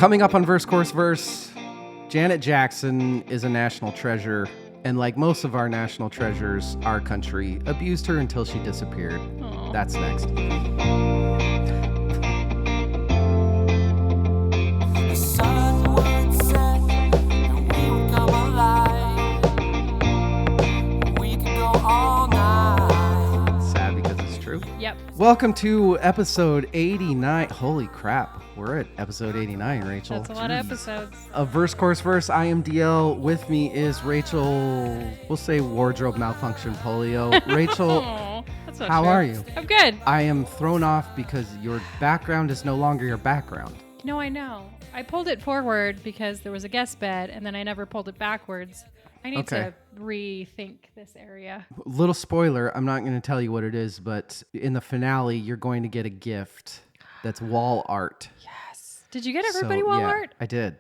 Coming up on Verse Course Verse, Janet Jackson is a national treasure, and like most of our national treasures, our country abused her until she disappeared. Aww. That's next. The sun would set and we would come alive. We could go all night. Sad because it's true. Yep. Welcome to episode 89. Holy crap. We're at episode 89, Rachel. That's a lot of episodes. Of Verse Course Verse, I am DL. With me is Rachel, we'll say wardrobe malfunction polio. Rachel, Aw, that's not how true. are you? I'm good. I am thrown off because your background is no longer your background. No, I know. I pulled it forward because there was a guest bed, and then I never pulled it backwards. I need to rethink this area. Little spoiler, I'm not going to tell you what it is, but in the finale, you're going to get a gift that's wall art. Yes. Did you get everybody wall art? I did.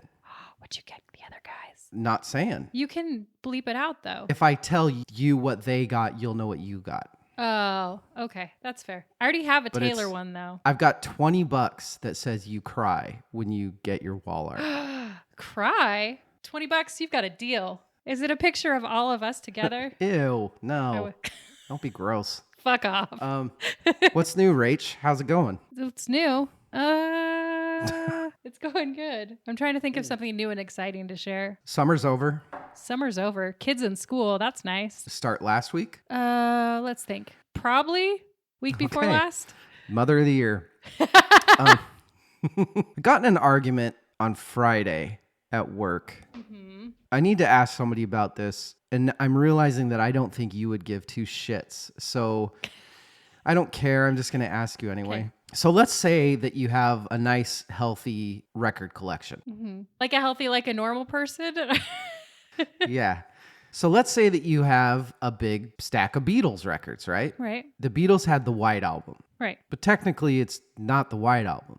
What'd you get the other guys? Not saying. You can bleep it out, though. If I tell you what they got, you'll know what you got. Oh, okay. That's fair. I already have a But Taylor it's- one, though. I've got $20 that says you cry when you get your wall art. Cry? $20? You've got a deal. Is it a picture of all of us together? Ew, I no. would- Don't be gross. Fuck off. What's new, Rach? How's it going? It's new. It's going good. I'm trying to think of something new and exciting to share. Summer's over. Summer's over. Kids in school. That's nice. Start last week. Let's think. Probably week before Okay. last. Mother of the year. I got in an argument on Friday at work. I need to ask somebody about this, and I'm realizing that I don't think you would give two shits. So I don't care. I'm just going to ask you anyway. Okay. So let's say that you have a nice, healthy record collection. Like a healthy, like a normal person. Yeah. So let's say that you have a big stack of Beatles records, right? Right. The Beatles had the White Album, Right. but technically it's not the White Album.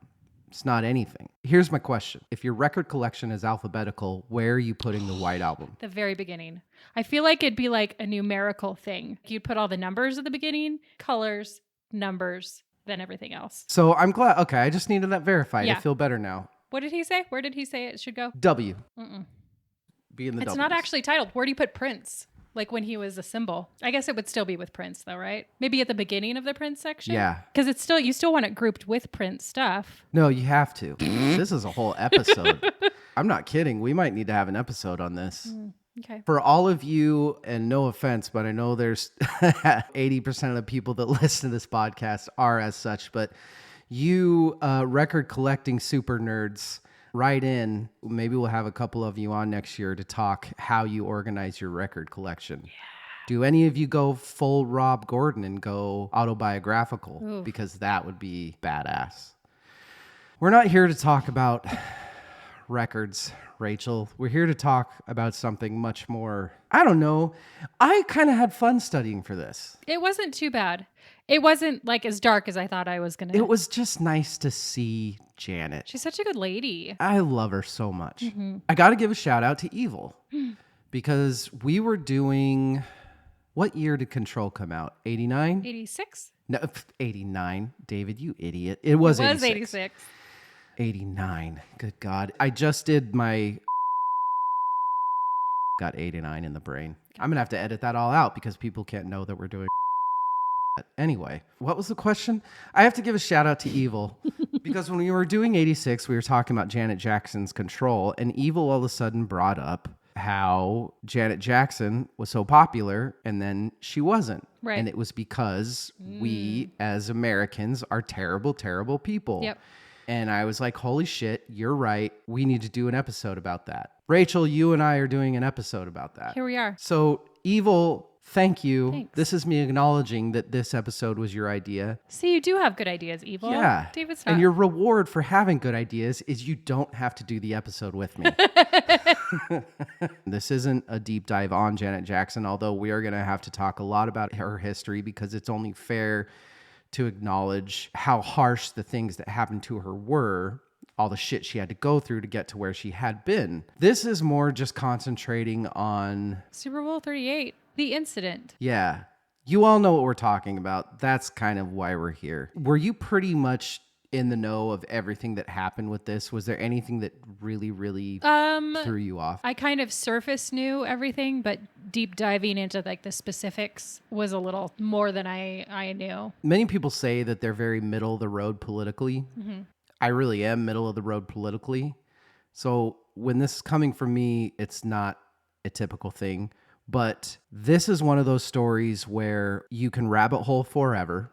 It's not anything. Here's my question. If your record collection is alphabetical, where are you putting the White Album? The very beginning. I feel like it'd be like a numerical thing. You'd put all the numbers at the beginning, colors, numbers, then everything else. So I'm glad. Okay, I just needed that verified. Yeah. I feel better now. What did he say? Where did he say it should go? W. Mm-mm. Be in the It's W's. not actually titled. Where do you put Prince? Like when he was a symbol. I guess it would still be with Prince though, right? Maybe at the beginning of the Prince section? Yeah. Because it's still, you still want it grouped with Prince stuff. No, you have to. This is a whole episode. I'm not kidding. We might need to have an episode on this. Okay. For all of you, and no offense, but I know there's 80% of the people that listen to this podcast are as such, but you record collecting super nerds, write in. Maybe we'll have a couple of you on next year to talk how you organize your record collection. Yeah. Do any of you go full Rob Gordon and go autobiographical? Oof. Because that would be badass. We're not here to talk about records, Rachel. We're here to talk about something much more, I don't know. I kind of had fun studying for this. It wasn't too bad. It wasn't like as dark as I thought I was going to. It was just nice to see Janet. She's such a good lady. I love her so much. I got to give a shout out to Evil because we were doing, what year did Control come out? 89? 86? No, 89. David, you idiot. It was 86. 86. 89. Good God. I just did my got 89 in the brain. I'm going to have to edit that all out because people can't know that we're doing anyway. What was the question? I have to give a shout out to Evil because when we were doing 86, we were talking about Janet Jackson's Control, and Evil all of a sudden brought up how Janet Jackson was so popular and then she wasn't. Right. And it was because we as Americans are terrible, terrible people. Yep. And I was like, holy shit, you're right. We need to do an episode about that. Rachel, you and I are doing an episode about that. Here we are. So, Evil, thank you. Thanks. This is me acknowledging that this episode was your idea. See, you do have good ideas, Evil. Yeah. David's not. And your reward for having good ideas is you don't have to do the episode with me. This isn't a deep dive on Janet Jackson, although we are going to have to talk a lot about her history because it's only fair to acknowledge how harsh the things that happened to her were, all the shit she had to go through to get to where she had been. This is more just concentrating on, Super Bowl 38, the incident. yeah, you all know what we're talking about. That's kind of why we're here. Were you pretty much in the know of everything that happened with this? Was there anything that really, really threw you off? I kind of surface knew everything, but deep diving into like the specifics was a little more than I knew. Many people say that they're very middle of the road politically. I really am middle of the road politically. So when this is coming from me, it's not a typical thing. But this is one of those stories where you can rabbit hole forever.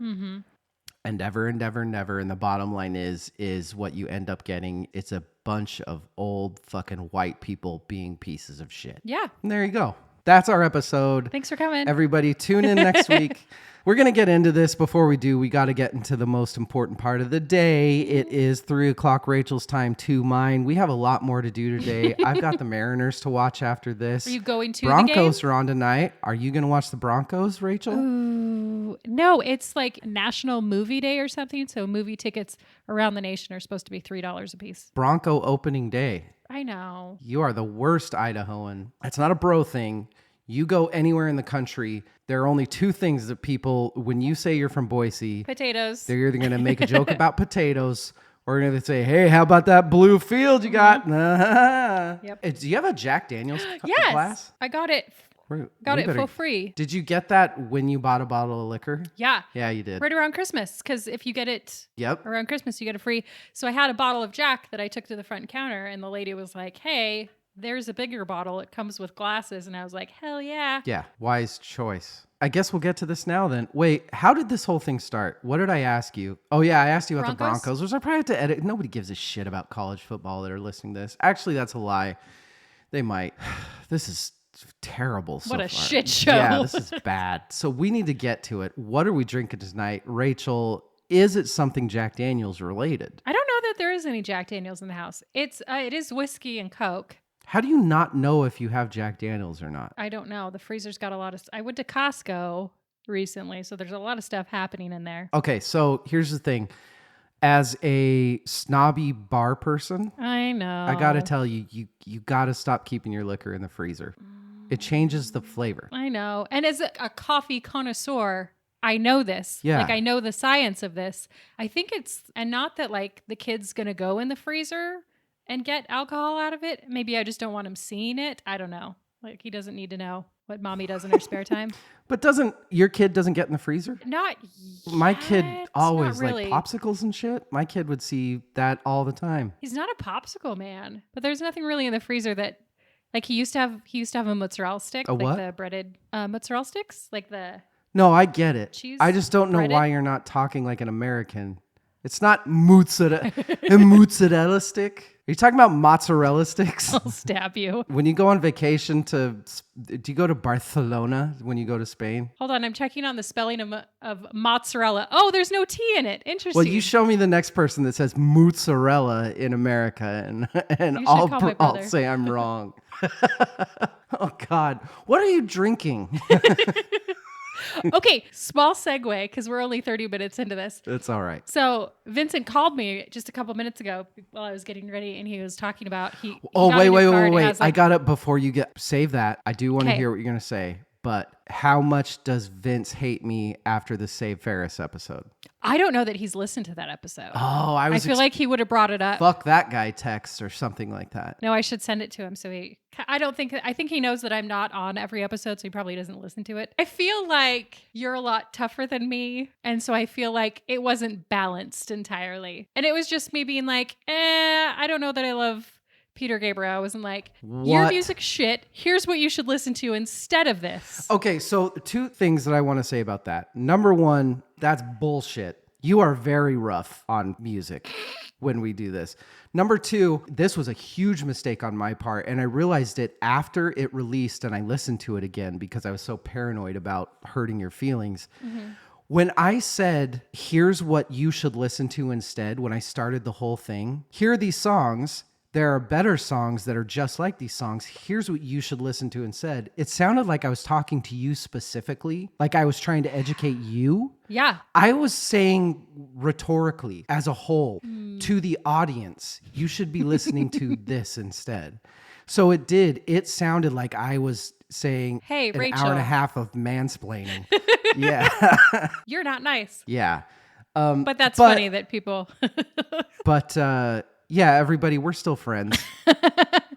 And ever and ever and ever. And the bottom line is what you end up getting. It's a bunch of old fucking white people being pieces of shit. Yeah. And there you go. That's our episode. Thanks for coming. Everybody tune in next week. We're going to get into this. Before we do, we got to get into the most important part of the day. It is 3:00 Rachel's time to mine. We have a lot more to do today. I've got the Mariners to watch after this. Are you going to Broncos the game? are on tonight. Are you going to watch the Broncos, Rachel? Ooh, no, it's like National Movie Day or something. So movie tickets around the nation are supposed to be $3 a piece. Bronco opening day. I know. You are the worst Idahoan. It's not a bro thing. You go anywhere in the country, there are only two things that people, when you say you're from Boise, Potatoes. they're either going to make a joke about potatoes or going to say, hey, how about that blue field you got? Yep. Do you have a Jack Daniels Yes. glass? I got it. We Got it better- for free. Did you get that when you bought a bottle of liquor? Yeah. Yeah, you did. Right around Christmas. Because if you get it Yep. around Christmas, you get it free. So I had a bottle of Jack that I took to the front counter, and the lady was like, hey, there's a bigger bottle. It comes with glasses. And I was like, hell yeah. Yeah, wise choice. I guess we'll get to this now then. Wait, how did this whole thing start? What did I ask you? Oh yeah, I asked you about the Broncos? Broncos. Was I probably have to edit? Nobody gives a shit about college football that are listening to this. Actually, that's a lie. They might. This is terrible so What a far. shit show. Yeah, this is bad. So we need to get to it. What are we drinking tonight? Rachel, is it something Jack Daniels related? I don't know that there is any Jack Daniels in the house. It is whiskey and Coke. How do you not know if you have Jack Daniels or not? I don't know. The freezer's got a lot of... I went to Costco recently, so there's a lot of stuff happening in there. Okay, so here's the thing. As a snobby bar person, I know. I gotta tell you, you gotta stop keeping your liquor in the freezer. It changes the flavor. I know. And as a coffee connoisseur, I know this. Yeah. Like, I know the science of this. I think it's... And not that, like, the kid's going to go in the freezer and get alcohol out of it. Maybe I just don't want him seeing it. I don't know. Like, he doesn't need to know what mommy does in her spare time. But your kid doesn't get in the freezer? Not My kid yet. always Not really. like popsicles and shit. My kid would see that all the time. He's not a popsicle man, but there's nothing really in the freezer that, like, he used to have a mozzarella stick, A like what? the breaded mozzarella sticks, like the No, I get it. cheese. I just don't know breaded. why you're not talking like an American. It's not mozzarella, a mozzarella stick. Are you talking about mozzarella sticks? I'll stab you. When you go on vacation do you go to Barcelona when you go to Spain? Hold on, I'm checking on the spelling of mozzarella. Oh, there's no T in it. Interesting. Well, you show me the next person that says mozzarella in America, and You should I'll call my I'll brother. say I'm wrong. Oh God, what are you drinking? Okay, small segue because we're only 30 minutes into this. It's all right. So Vincent called me just a couple minutes ago while I was getting ready, and he was talking about he. Oh, got a new car and it wait! has, I like- got it before you save that. I do want to Okay. hear what you're gonna say. But how much does Vince hate me after the Save Ferris episode? I don't know that he's listened to that episode. Oh, I I was feel like he would have brought it up. fuck that guy text or something like that. No, I should send it to him. So I think he knows that I'm not on every episode, so he probably doesn't listen to it. I feel like you're a lot tougher than me. And so I feel like it wasn't balanced entirely. And it was just me being like, I don't know that I love Peter Gabriel. I wasn't like, your What? music's shit. Here's what you should listen to instead of this. Okay, so two things that I want to say about that. Number one, that's bullshit. You are very rough on music when we do this. Number two, this was a huge mistake on my part, and I realized it after it released and I listened to it again because I was so paranoid about hurting your feelings. When I said, here's what you should listen to instead, when I started the whole thing, here are these songs. There are better songs that are just like these songs. Here's what you should listen to instead. It sounded like I was talking to you specifically, like I was trying to educate you. Yeah. I was saying rhetorically, as a whole, to the audience, you should be listening to this instead. So it did. It sounded like I was saying Hey, an Rachel. hour and a half of mansplaining. Yeah. You're not nice. Yeah. But that's funny that people. But yeah, everybody, we're still friends.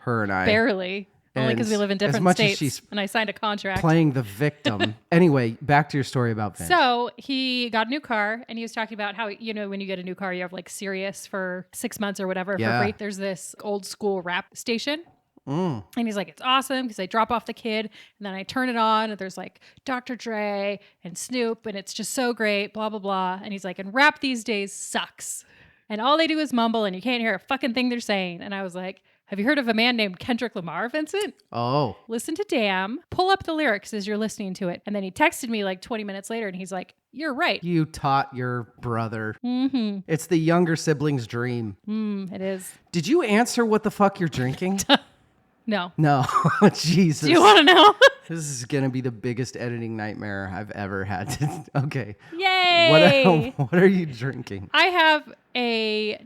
Her and I. Barely. Only because we And live in as different much as states. she's And I signed a contract. playing the victim. Anyway, back to your story about Vince. So he got a new car and he was talking about how, when you get a new car, you have like Sirius for 6 months or whatever Yeah. for free. There's this old school rap station. Mm. And he's like, it's awesome because I drop off the kid and then I turn it on and there's like Dr. Dre and Snoop and it's just so great, blah, blah, blah. And he's like, and rap these days sucks. And all they do is mumble and you can't hear a fucking thing they're saying. And I was like, have you heard of a man named Kendrick Lamar, Vincent? Oh. Listen to Damn, pull up the lyrics as you're listening to it. And then he texted me like 20 minutes later and he's like, you're right. You taught your brother. Mm-hmm. It's the younger sibling's dream. It is. Did you answer what the fuck you're drinking? No. No. Jesus. Do you want to know? This is going to be the biggest editing nightmare I've ever had. Okay. Yay. What are you drinking? I have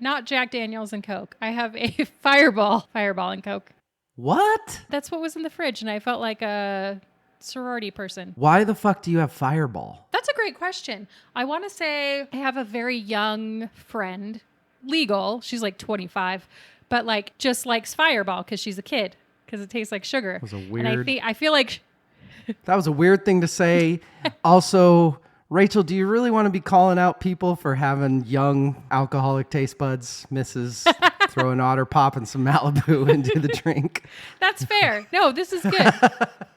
not Jack Daniels and Coke. I have a Fireball and Coke. What? That's what was in the fridge. And I felt like a sorority person. Why the fuck do you have Fireball? That's a great question. I want to say I have a very young friend, legal. She's like 25, but like just likes Fireball because she's a kid because it tastes like sugar. That was a And weird. I feel like That was a weird thing to say. Also, Rachel, do you really want to be calling out people for having young alcoholic taste buds? Mrs. Throw an Otter Pop and some Malibu into the drink. that's fair. No, this is good.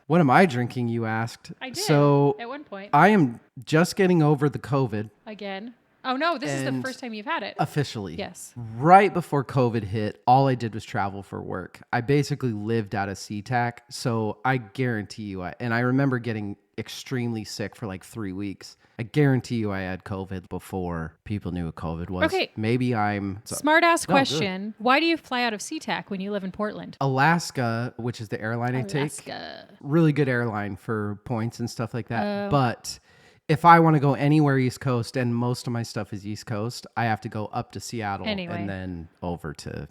What am I drinking, you asked? I did So at one point. I am just getting over the COVID Again. Oh no, this is the And first time you've had it. officially. Yes. Right before COVID hit, all I did was travel for work. I basically lived out of SeaTac. So I guarantee you, and I remember getting extremely sick for like 3 weeks. I guarantee you I had COVID before people knew what COVID was. Okay. Maybe I'm... Smart ass No, question. Why do you fly out of SeaTac when you live in Portland? Alaska, which is the airline I take, Alaska. really good airline for points and stuff like that. But if I want to go anywhere East Coast, and most of my stuff is East Coast, I have to go up to Seattle Anyway. and then over to,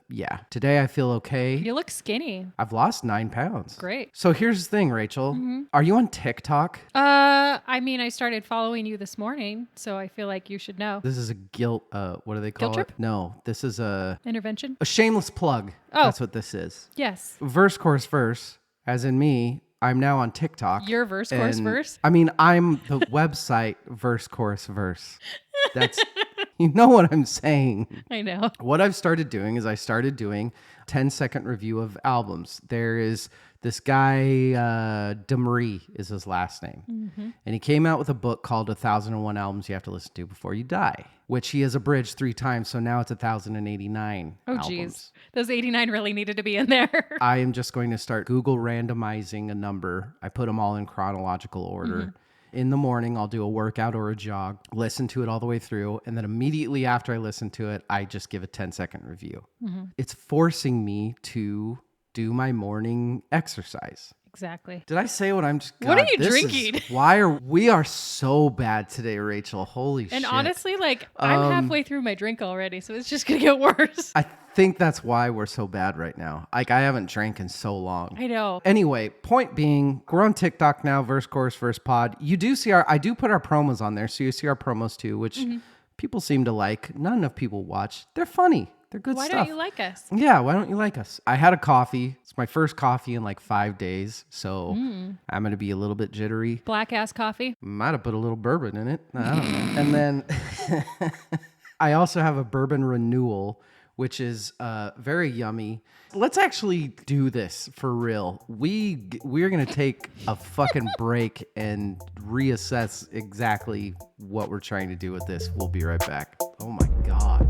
Today I feel okay. You look skinny. I've lost 9 pounds. Great. So here's the thing, Rachel. Are you on TikTok? I mean, I started following you this morning, so I feel like you should know. This is a guilt, what do they call Guilt it? trip? No, this is a Intervention? shameless plug. Oh. That's what this is. Yes. Verse, course, verse, as in me. I'm now on TikTok. Your verse, course, and- verse? I mean, I'm the website verse, course, verse. That's, you know what I'm saying. I know. What I've started doing is I started doing 10-second review of albums. There is this guy, Demery is his last name. Mm-hmm. And he came out with a book called 1001 Albums You Have to Listen to Before You Die, which he has abridged 3 times. So now it's 1089 Oh, albums. geez. Those 89 really needed to be in there. I am just going to start Google randomizing a number. I put them all in chronological order. In the morning, I'll do a workout or a jog, listen to it all the way through, and then immediately after I listen to it, I just give a 10-second review. It's forcing me to do my morning exercise. Exactly. Did I say what I'm just... What God, are you this is- drinking? we are so bad today, Rachel. Holy shit. And honestly, like, I'm halfway through my drink already, so it's just going to get worse. I think that's why we're so bad right now. Like, I haven't drank in so long. I know. Anyway, point being, we're on TikTok now, verse, course, verse pod. You do see I do put our promos on there, so you see our promos too, which people seem to like. Not enough people watch. They're funny. They're good Why stuff. don't you like us? Yeah, why don't you like us? I had a coffee. It's my first coffee in like 5 days, so I'm going to be a little bit jittery. Black ass coffee. Might have put a little bourbon in it. I don't know. And then I also have a bourbon renewal, which is very yummy. Let's actually do this for real. We're going to take a fucking break and reassess exactly what we're trying to do with this. We'll be right back. Oh my God.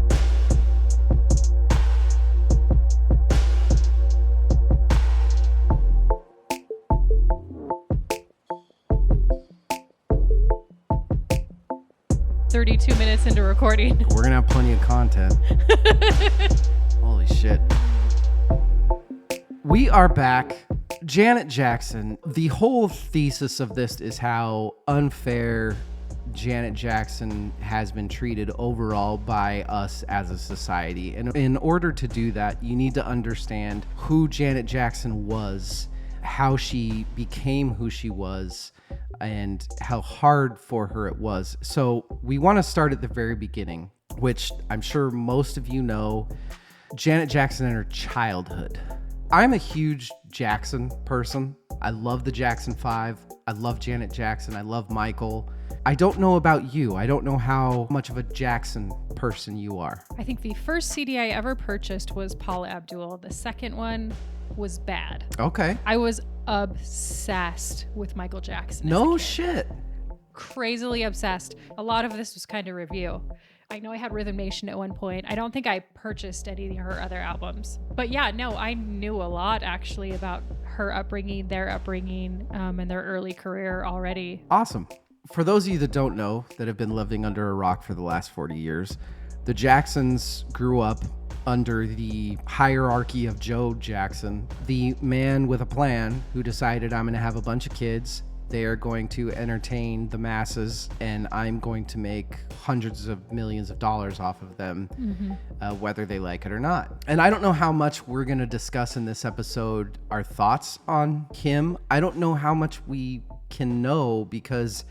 "32 minutes into recording." We're going to have plenty of content. Holy shit. We are back. Janet Jackson. The whole thesis of this is how unfair Janet Jackson has been treated overall by us as a society. And in order to do that, you need to understand who Janet Jackson was how she became who she was and how hard for her it was. So we want to start at the very beginning, which I'm sure most of you know, Janet Jackson and her childhood. I'm a huge Jackson person. I love the Jackson 5. I love Janet Jackson. I love Michael. I don't know about you. I don't know how much of a Jackson person you are. I think the first CD I ever purchased was Paula Abdul. The second one was Bad. Okay. I was obsessed with Michael Jackson. No shit. Crazily obsessed. A lot of this was kind of review. I know I had Rhythm Nation at one point. I don't think I purchased any of her other albums. But yeah, no, I knew a lot actually about her upbringing, their upbringing, and their early career already. Awesome. For those of you that don't know, that have been living under a rock for the last 40 years, the Jacksons grew up under the hierarchy of Joe Jackson, the man with a plan who decided, I'm going to have a bunch of kids. They are going to entertain the masses, and I'm going to make hundreds of millions of dollars off of them, whether they like it or not. And I don't know how much we're going to discuss in this episode our thoughts on him. I don't know how much we can know, because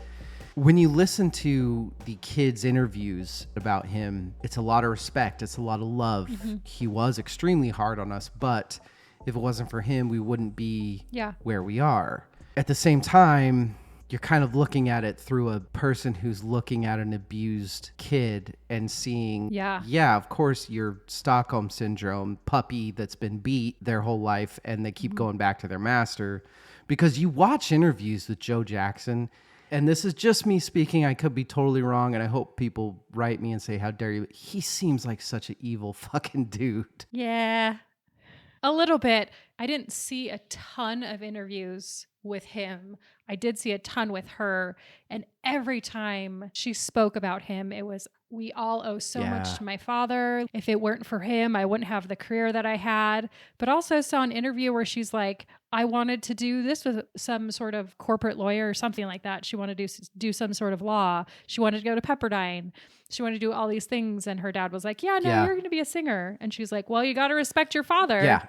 when you listen to the kids' interviews about him, it's a lot of respect. It's a lot of love. He was extremely hard on us, but if it wasn't for him, we wouldn't be where we are. At the same time, you're kind of looking at it through a person who's looking at an abused kid and seeing, of course, your Stockholm syndrome puppy that's been beat their whole life and they keep going back to their master. Because you watch interviews with Joe Jackson, and this is just me speaking. I could be totally wrong, and I hope people write me and say, how dare you? He seems like such an evil fucking dude. Yeah, a little bit. I didn't see a ton of interviews with him. I did see a ton with her. And every time she spoke about him, it was, we all owe so much to my father. If it weren't for him, I wouldn't have the career that I had. But also saw an interview where she's like, I wanted to do this with some sort of corporate lawyer or something like that. She wanted to do some sort of law. She wanted to go to Pepperdine. She wanted to do all these things. And her dad was like, you're going to be a singer. And she's like, well, you got to respect your father. Yeah.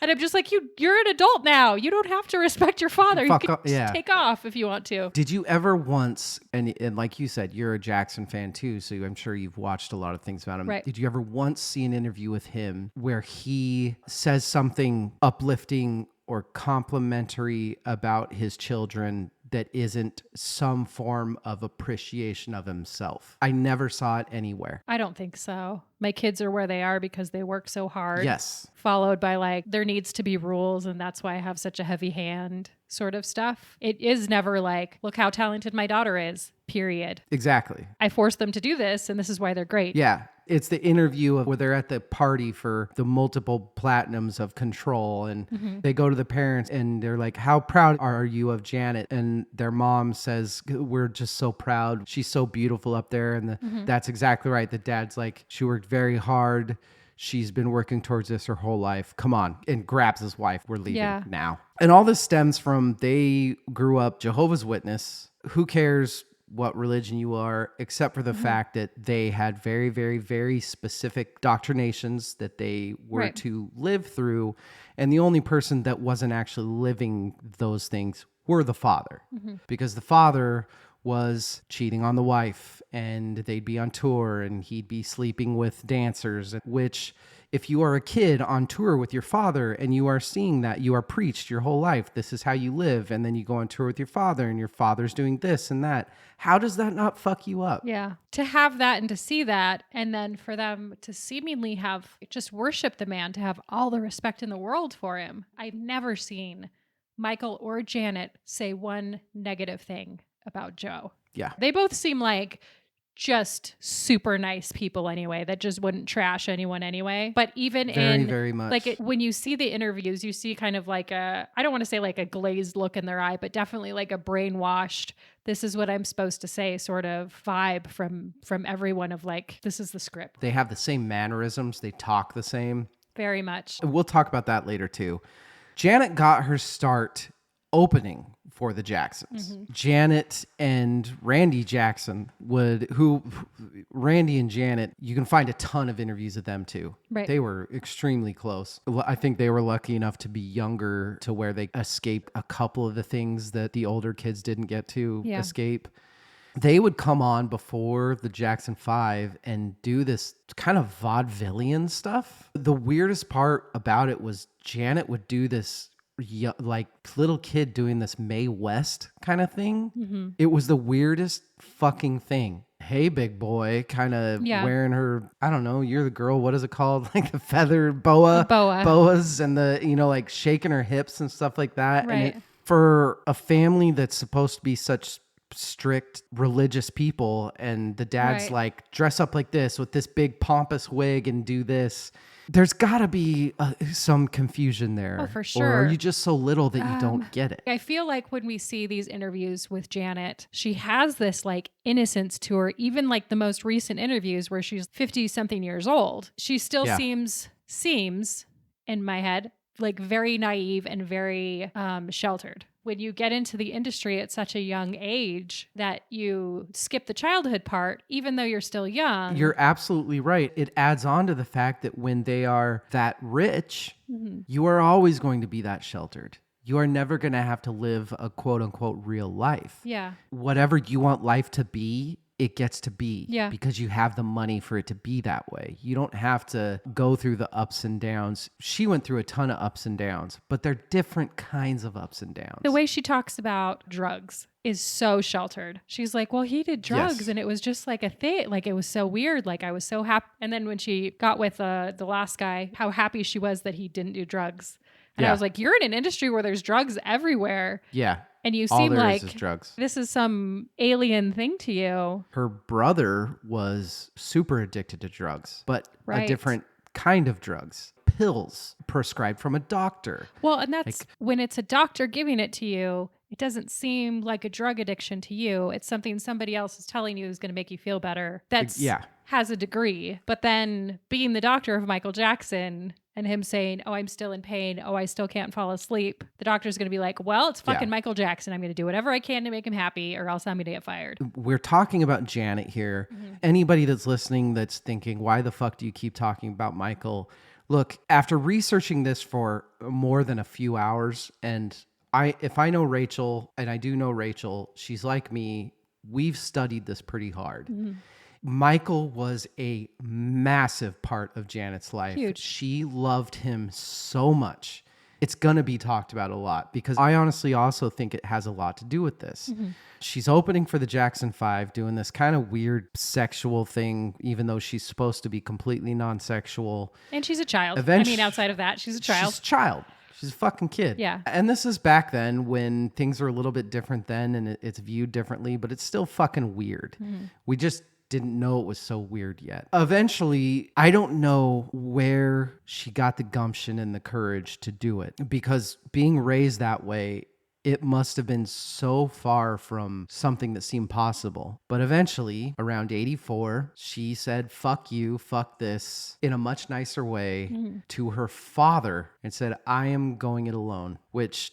And I'm just like, you're an adult now. You don't have to respect your father. You can yeah. take off if you want to. Did you ever once, and like you said, you're a Jackson fan too, so I'm sure you've watched a lot of things about him. Right. Did you ever once see an interview with him where he says something uplifting or complimentary about his children that isn't some form of appreciation of himself? I never saw it anywhere. I don't think so. My kids are where they are because they work so hard. Yes. Followed by like, there needs to be rules, and that's why I have such a heavy hand sort of stuff. It is never like, look how talented my daughter is, period. Exactly. I forced them to do this, and this is why they're great. Yeah. It's the interview of where they're at the party for the multiple platinums of Control, and they go to the parents and they're like, how proud are you of Janet? And their mom says, we're just so proud. She's so beautiful up there. And that's exactly right. The dad's like, she worked very hard. She's been working towards this her whole life. Come on. And grabs his wife. We're leaving now. And all this stems from they grew up Jehovah's Witness. Who cares what religion you are, except for the fact that they had very, very, very specific doctrinations that they were to live through. And the only person that wasn't actually living those things were the father, because the father was cheating on the wife, and they'd be on tour and he'd be sleeping with dancers, which if you are a kid on tour with your father and you are seeing that, you are preached your whole life, this is how you live. And then you go on tour with your father and your father's doing this and that. How does that not fuck you up? Yeah. To have that and to see that, and then for them to seemingly have just worship the man, to have all the respect in the world for him. I've never seen Michael or Janet say one negative thing about Joe. Yeah. They both seem like just super nice people anyway, that just wouldn't trash anyone anyway. But even very much. Like when you see the interviews, you see kind of like I don't want to say like a glazed look in their eye, but definitely like a brainwashed, this is what I'm supposed to say sort of vibe from everyone of like, this is the script. They have the same mannerisms. They talk the same. Very much. We'll talk about that later too. Janet got her start opening for the Jacksons. Mm-hmm. Janet and Randy Jackson Randy and Janet, you can find a ton of interviews of them too. Right. They were extremely close. I think they were lucky enough to be younger to where they escaped a couple of the things that the older kids didn't get to escape. They would come on before the Jackson 5 and do this kind of vaudevillian stuff. The weirdest part about it was Janet would do this like little kid doing this Mae West kind of thing. Mm-hmm. It was the weirdest fucking thing. Hey, big boy, kind of wearing her, I don't know, you're the girl, what is it called? Like the feather boas and the, like shaking her hips and stuff like that. Right. And for a family that's supposed to be such strict religious people, and the dad's like, dress up like this with this big pompous wig and do this. There's got to be some confusion there. Oh, for sure. Or are you just so little that you don't get it? I feel like when we see these interviews with Janet, she has this like innocence to her, even like the most recent interviews where she's 50 something years old. She still seems in my head like very naive and very sheltered. When you get into the industry at such a young age that you skip the childhood part, even though you're still young. You're absolutely right. It adds on to the fact that when they are that rich, you are always going to be that sheltered. You are never going to have to live a quote unquote real life. Yeah. Whatever you want life to be, it gets to be because you have the money for it to be that way. You don't have to go through the ups and downs. She went through a ton of ups and downs, but they're different kinds of ups and downs. The way she talks about drugs is so sheltered. She's like, well, he did drugs and it was just like a thing. Like it was so weird. Like I was so happy. And then when she got with the last guy, how happy she was that he didn't do drugs. And I was like, you're in an industry where there's drugs everywhere. Yeah. And you All seem there like is drugs. This is some alien thing to you. Her brother was super addicted to drugs, but a different kind of drugs. Pills prescribed from a doctor. Well, and that's when it's a doctor giving it to you, it doesn't seem like a drug addiction to you. It's something somebody else is telling you is going to make you feel better. That's has a degree. But then being the doctor of Michael Jackson and him saying, oh, I'm still in pain. Oh, I still can't fall asleep. The doctor's going to be like, well, it's fucking Michael Jackson. I'm going to do whatever I can to make him happy or else I'm going to get fired. We're talking about Janet here. Mm-hmm. Anybody that's listening that's thinking, why the fuck do you keep talking about Michael? Look, after researching this for more than a few hours, and if I know Rachel, and I do know Rachel, she's like me, we've studied this pretty hard. Mm-hmm. Michael was a massive part of Janet's life. Huge. She loved him so much. It's going to be talked about a lot because I honestly also think it has a lot to do with this. Mm-hmm. She's opening for the Jackson 5, doing this kind of weird sexual thing, even though she's supposed to be completely non-sexual. And she's a child. Outside of that, she's a child. She's a child. She's a fucking kid. Yeah. And this is back then when things are a little bit different then and it's viewed differently, but it's still fucking weird. Mm-hmm. We just didn't know it was so weird yet. Eventually, I don't know where she got the gumption and the courage to do it because being raised that way, it must have been so far from something that seemed possible. But eventually, around 84, she said, fuck you, fuck this, in a much nicer way to her father and said, I am going it alone, which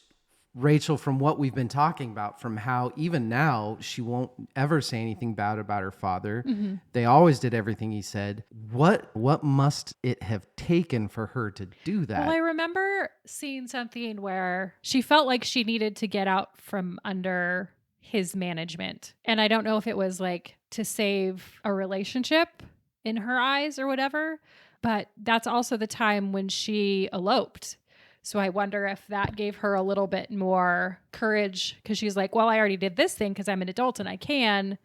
Rachel, from what we've been talking about, from how even now she won't ever say anything bad about her father. Mm-hmm. They always did everything he said. What must it have taken for her to do that? Well, I remember seeing something where she felt like she needed to get out from under his management. And I don't know if it was like to save a relationship in her eyes or whatever, but that's also the time when she eloped. So I wonder if that gave her a little bit more courage because she's like, well, I already did this thing because I'm an adult and I can.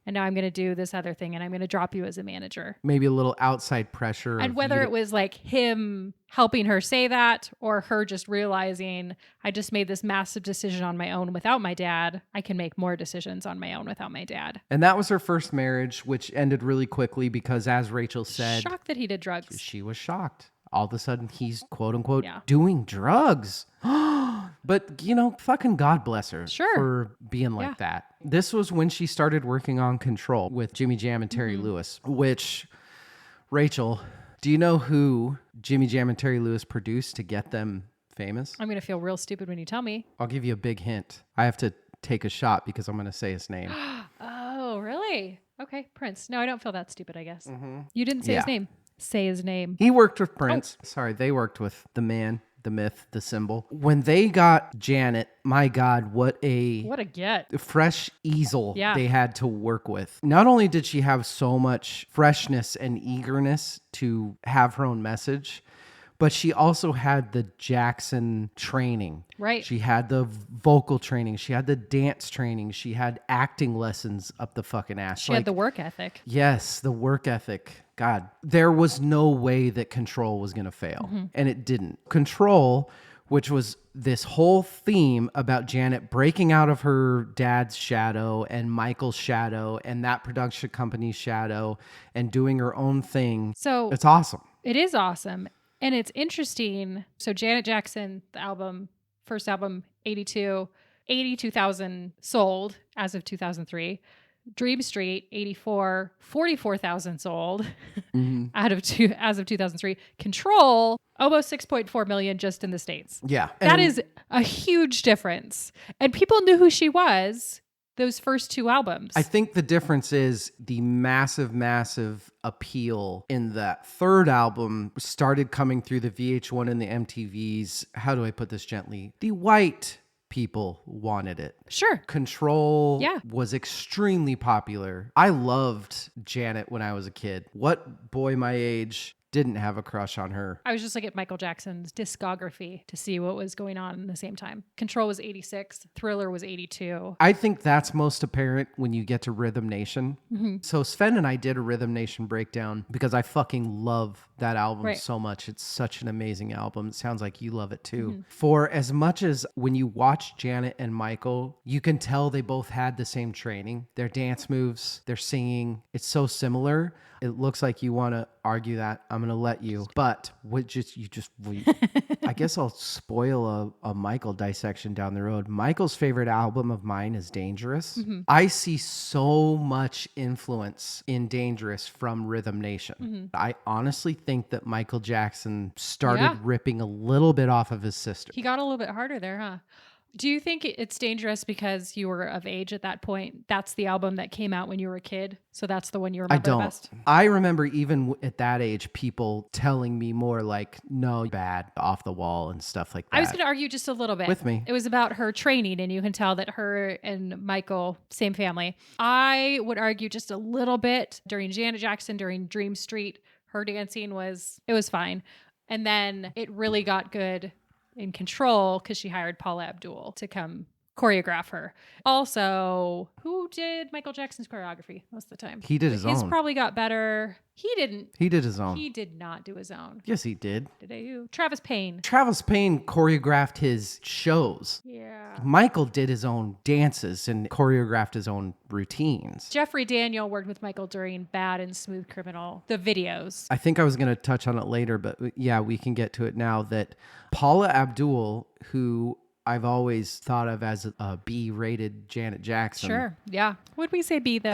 And now I'm going to do this other thing and I'm going to drop you as a manager. Maybe a little outside pressure. And whether it was like him helping her say that or her just realizing I just made this massive decision on my own without my dad. I can make more decisions on my own without my dad. And that was her first marriage, which ended really quickly because as Rachel said, shocked that he did drugs. She was shocked. All of a sudden, he's quote unquote doing drugs. But, fucking God bless her for being like that. This was when she started working on Control with Jimmy Jam and Terry Lewis, which, Rachel, do you know who Jimmy Jam and Terry Lewis produced to get them famous? I'm going to feel real stupid when you tell me. I'll give you a big hint. I have to take a shot because I'm going to say his name. Oh, really? Okay, Prince. No, I don't feel that stupid, I guess. You didn't say his Yeah. name. Say his name. He worked with Prince. Sorry, they worked with the man, the myth, the symbol. When they got Janet, my God, what a get. fresh easel Yeah. they had to work with. Not only did she have so much freshness and eagerness to have her own message, but she also had the Jackson training. Right. She had the vocal training. She had the dance training. She had acting lessons up the fucking ass. She had the work ethic. Yes, the work ethic. God, there was no way that Control was going to fail. And it didn't. Control, which was this whole theme about Janet breaking out of her dad's shadow and Michael's shadow and that production company's shadow and doing her own thing. So It's awesome. it is awesome. And it's interesting. So Janet Jackson, the album, first album, 82,000 sold as of 2003. Dream Street, 84, 44,000 sold as of 2003. Control, almost 6.4 million just in the States. Yeah. That is a huge difference. And people knew who she was those first two albums. I think the difference is the massive appeal in that third album started coming through the VH1 and the MTVs. How do I put this gently? The white people wanted it. Sure. Control Yeah. was extremely popular. I loved Janet when I was a kid. What boy my age didn't have a crush on her? I was just looking at Michael Jackson's discography to see what was going on in the same time. Control was 86. Thriller was 82. I think that's most apparent when you get to Rhythm Nation. So Sven and I did a Rhythm Nation breakdown because I fucking love that album Right. so much. It's such an amazing album. It sounds like you love it too. For as much as when you watch Janet and Michael, you can tell they both had the same training. Their dance moves, their singing, it's so similar. It looks like you want to argue that. I'm going to let you. But I guess I'll spoil a Michael dissection down the road. Michael's favorite album of mine is Dangerous. I see so much influence in Dangerous from Rhythm Nation. I honestly think that Michael Jackson started ripping a little bit off of his sister. He got a little bit harder there, huh? Do you think it's dangerous because you were of age at that point? That's the album that came out when you were a kid. So that's the one you I remember the don't. best? I remember even at that age, people telling me more like, no, bad, off the wall and stuff like that. I was going to argue just a little bit. With me. It was about her training, and you can tell that her and Michael, same family. I would argue just a little bit during Janet Jackson, during Dream Street, her dancing was fine. And then it really got good in Control because she hired Paula Abdul to come choreograph her. Also, who did Michael Jackson's choreography most of the time? He did his His own. probably got better. He didn't. He did his own. He did not do his own. Yes, he did. Did I? Travis Payne. Travis Payne choreographed his shows. Yeah. Michael did his own dances and choreographed his own routines. Jeffrey Daniel worked with Michael during Bad and Smooth Criminal, the videos. I think I was going to touch on it later, but yeah, we can get to it now. That Paula Abdul, who I've always thought of as a B-rated Janet Jackson, Sure. Yeah. Would we say B though?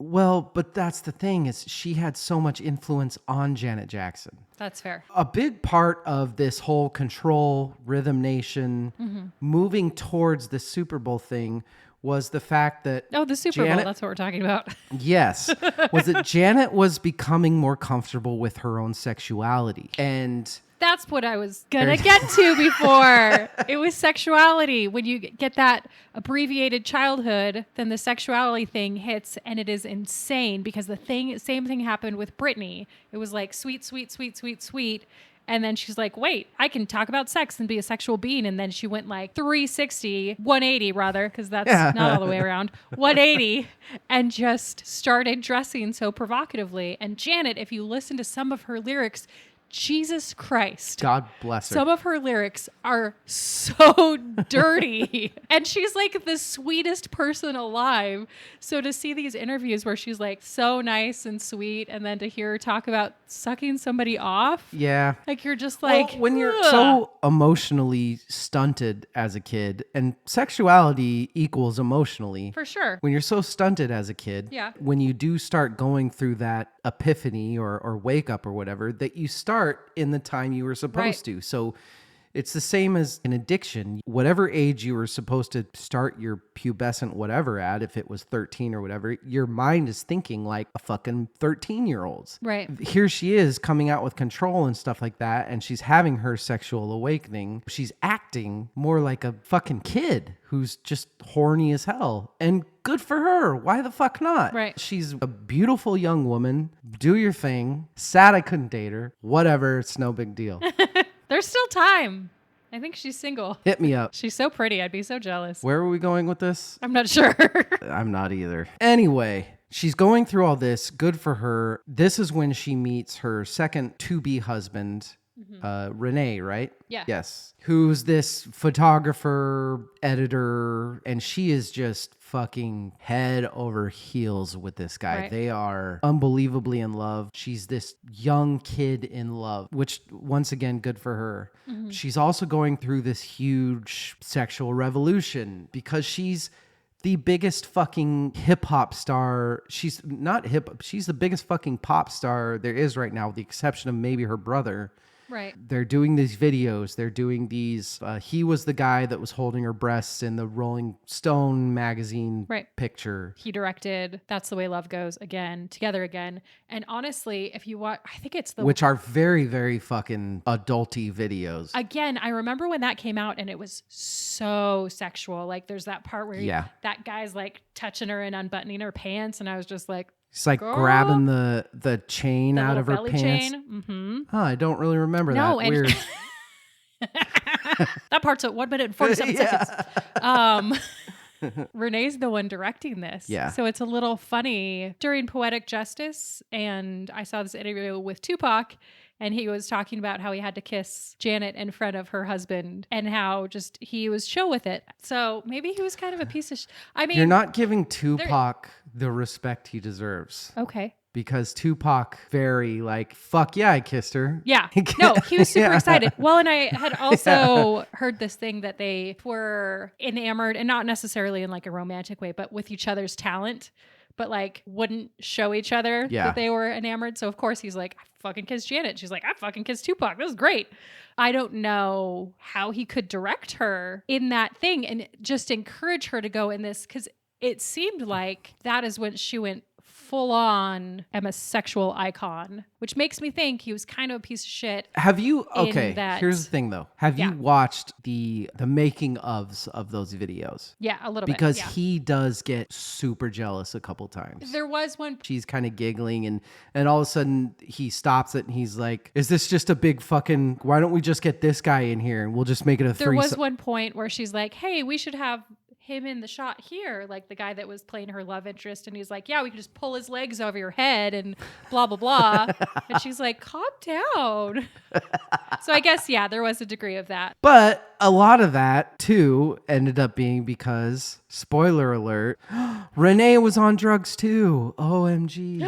but that's the thing is she had so much influence on Janet Jackson. That's fair. A big part of this whole Control, Rhythm Nation, moving towards the Super Bowl thing was the fact that Oh, the Super Bowl. Janet- That's what we're talking about. yes, was that Janet was becoming more comfortable with her own sexuality. And That's what I was going to get to before. It was sexuality. When you get that abbreviated childhood, then the sexuality thing hits and it is insane because same thing happened with Britney. It was like sweet, sweet, sweet, sweet, sweet. And then she's like, wait, I can talk about sex and be a sexual being. And then she went like 180 rather, because that's not all the way around, 180, and just started dressing so provocatively. And Janet, if you listen to some of her lyrics, Jesus Christ. God bless her. Some of her lyrics are so dirty. And she's like the sweetest person alive. So to see these interviews where she's like so nice and sweet, and then to hear her talk about sucking somebody off, yeah. like you're just like, Well, when you're ugh. so emotionally stunted as a kid, and sexuality equals emotionally. For sure. When you're so stunted as a kid, Yeah. when you do start going through that epiphany or wake up or whatever, that you start in the time you were supposed Right. to. So It's the same as an addiction. Whatever age you were supposed to start your pubescent whatever at, if it was 13 or whatever, your mind is thinking like a fucking 13-year-old's. Right. Here she is coming out with control and stuff like that, and she's having her sexual awakening. She's acting more like a fucking kid who's just horny as hell. And good for her. Why the fuck not? Right. She's a beautiful young woman. Do your thing. Sad I couldn't date her. Whatever. It's no big deal. There's still time. I think she's single. Hit me up. She's so pretty. I'd be so jealous. Where are we going with this? I'm not sure. I'm not either. Anyway, she's going through all this. Good for her. This is when she meets her second to-be husband, Renee, right? Yeah. Yes. Who's this photographer, editor, and she is just fucking head over heels with this guy. Right. They are unbelievably in love. She's this young kid in love, which once again, good for her. She's also going through this huge sexual revolution because she's the biggest fucking hip hop star. She's not hip hop. She's the biggest fucking pop star there is right now, with the exception of maybe her brother. Right. They're doing these videos. They're doing these. He was the guy that was holding her breasts in the Rolling Stone magazine picture. He directed That's the Way Love Goes again, Together Again. And honestly, if you watch, I think it's which are very, very fucking adulty videos. Again, I remember when that came out and it was so sexual. Like there's that part where that guy's like touching her and unbuttoning her pants. And I was just like, He's like girl, grabbing the chain out of her belly pants. Chain. Mm-hmm. Oh, I don't really remember that. Weird. That part's at 1 minute and 47 seconds. Renee's the one directing this. Yeah. So it's a little funny. During Poetic Justice, and I saw this interview with Tupac, and he was talking about how he had to kiss Janet in front of her husband and how just he was chill with it. So maybe he was kind of a piece of I mean, you're not giving Tupac the respect he deserves. Okay. Because Tupac very like, fuck yeah, I kissed her. Yeah. No, he was super excited. Well, and I had also heard this thing that they were enamored, and not necessarily in like a romantic way, but with each other's talent, but like wouldn't show each other that they were enamored. So of course he's like, I fucking kissed Janet. She's like, I fucking kissed Tupac. This is great. I don't know how he could direct her in that thing and just encourage her to go in this, because it seemed like that is when she went full on am a sexual icon, which makes me think he was kind of a piece of shit. Have you, okay, here's the thing though. Have you watched the making ofs of those videos? Yeah, a little because bit. Because he does get super jealous a couple times. There was one. She's kind of giggling and all of a sudden he stops it and he's like, is this just a big fucking, why don't we just get this guy in here and we'll just make it a threesome? There was one point where she's like, hey, we should have him in the shot here, like the guy that was playing her love interest, and he's like, yeah, we can just pull his legs over your head and blah blah blah. And she's like, calm down. So I guess there was a degree of that, but a lot of that too ended up being because, spoiler alert, Renee was on drugs too. OMG.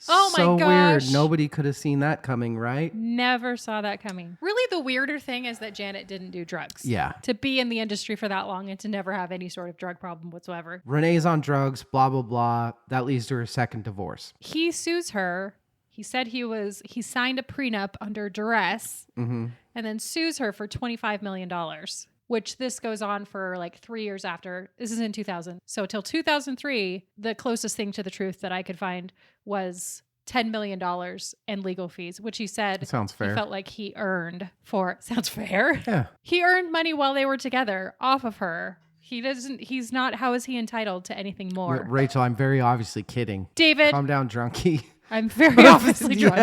Oh my so gosh. weird. Nobody could have seen that coming, right? Never saw that coming. Really, the weirder thing is that Janet didn't do drugs. Yeah. To be in the industry for that long and to never have any sort of drug problem whatsoever. Renee's on drugs, blah, blah, blah. That leads to her second divorce. He sues her. He said he signed a prenup under duress and then sues her for $25 million, which this goes on for like 3 years after. This is in 2000. So till 2003, the closest thing to the truth that I could find was $10 million in legal fees, which he said that sounds fair. He felt like he earned for. Sounds fair? Yeah. He earned money while they were together off of her. He's not, how is he entitled to anything more? Rachel, I'm very obviously kidding. David. Calm down, drunkie. I'm very obviously drunk.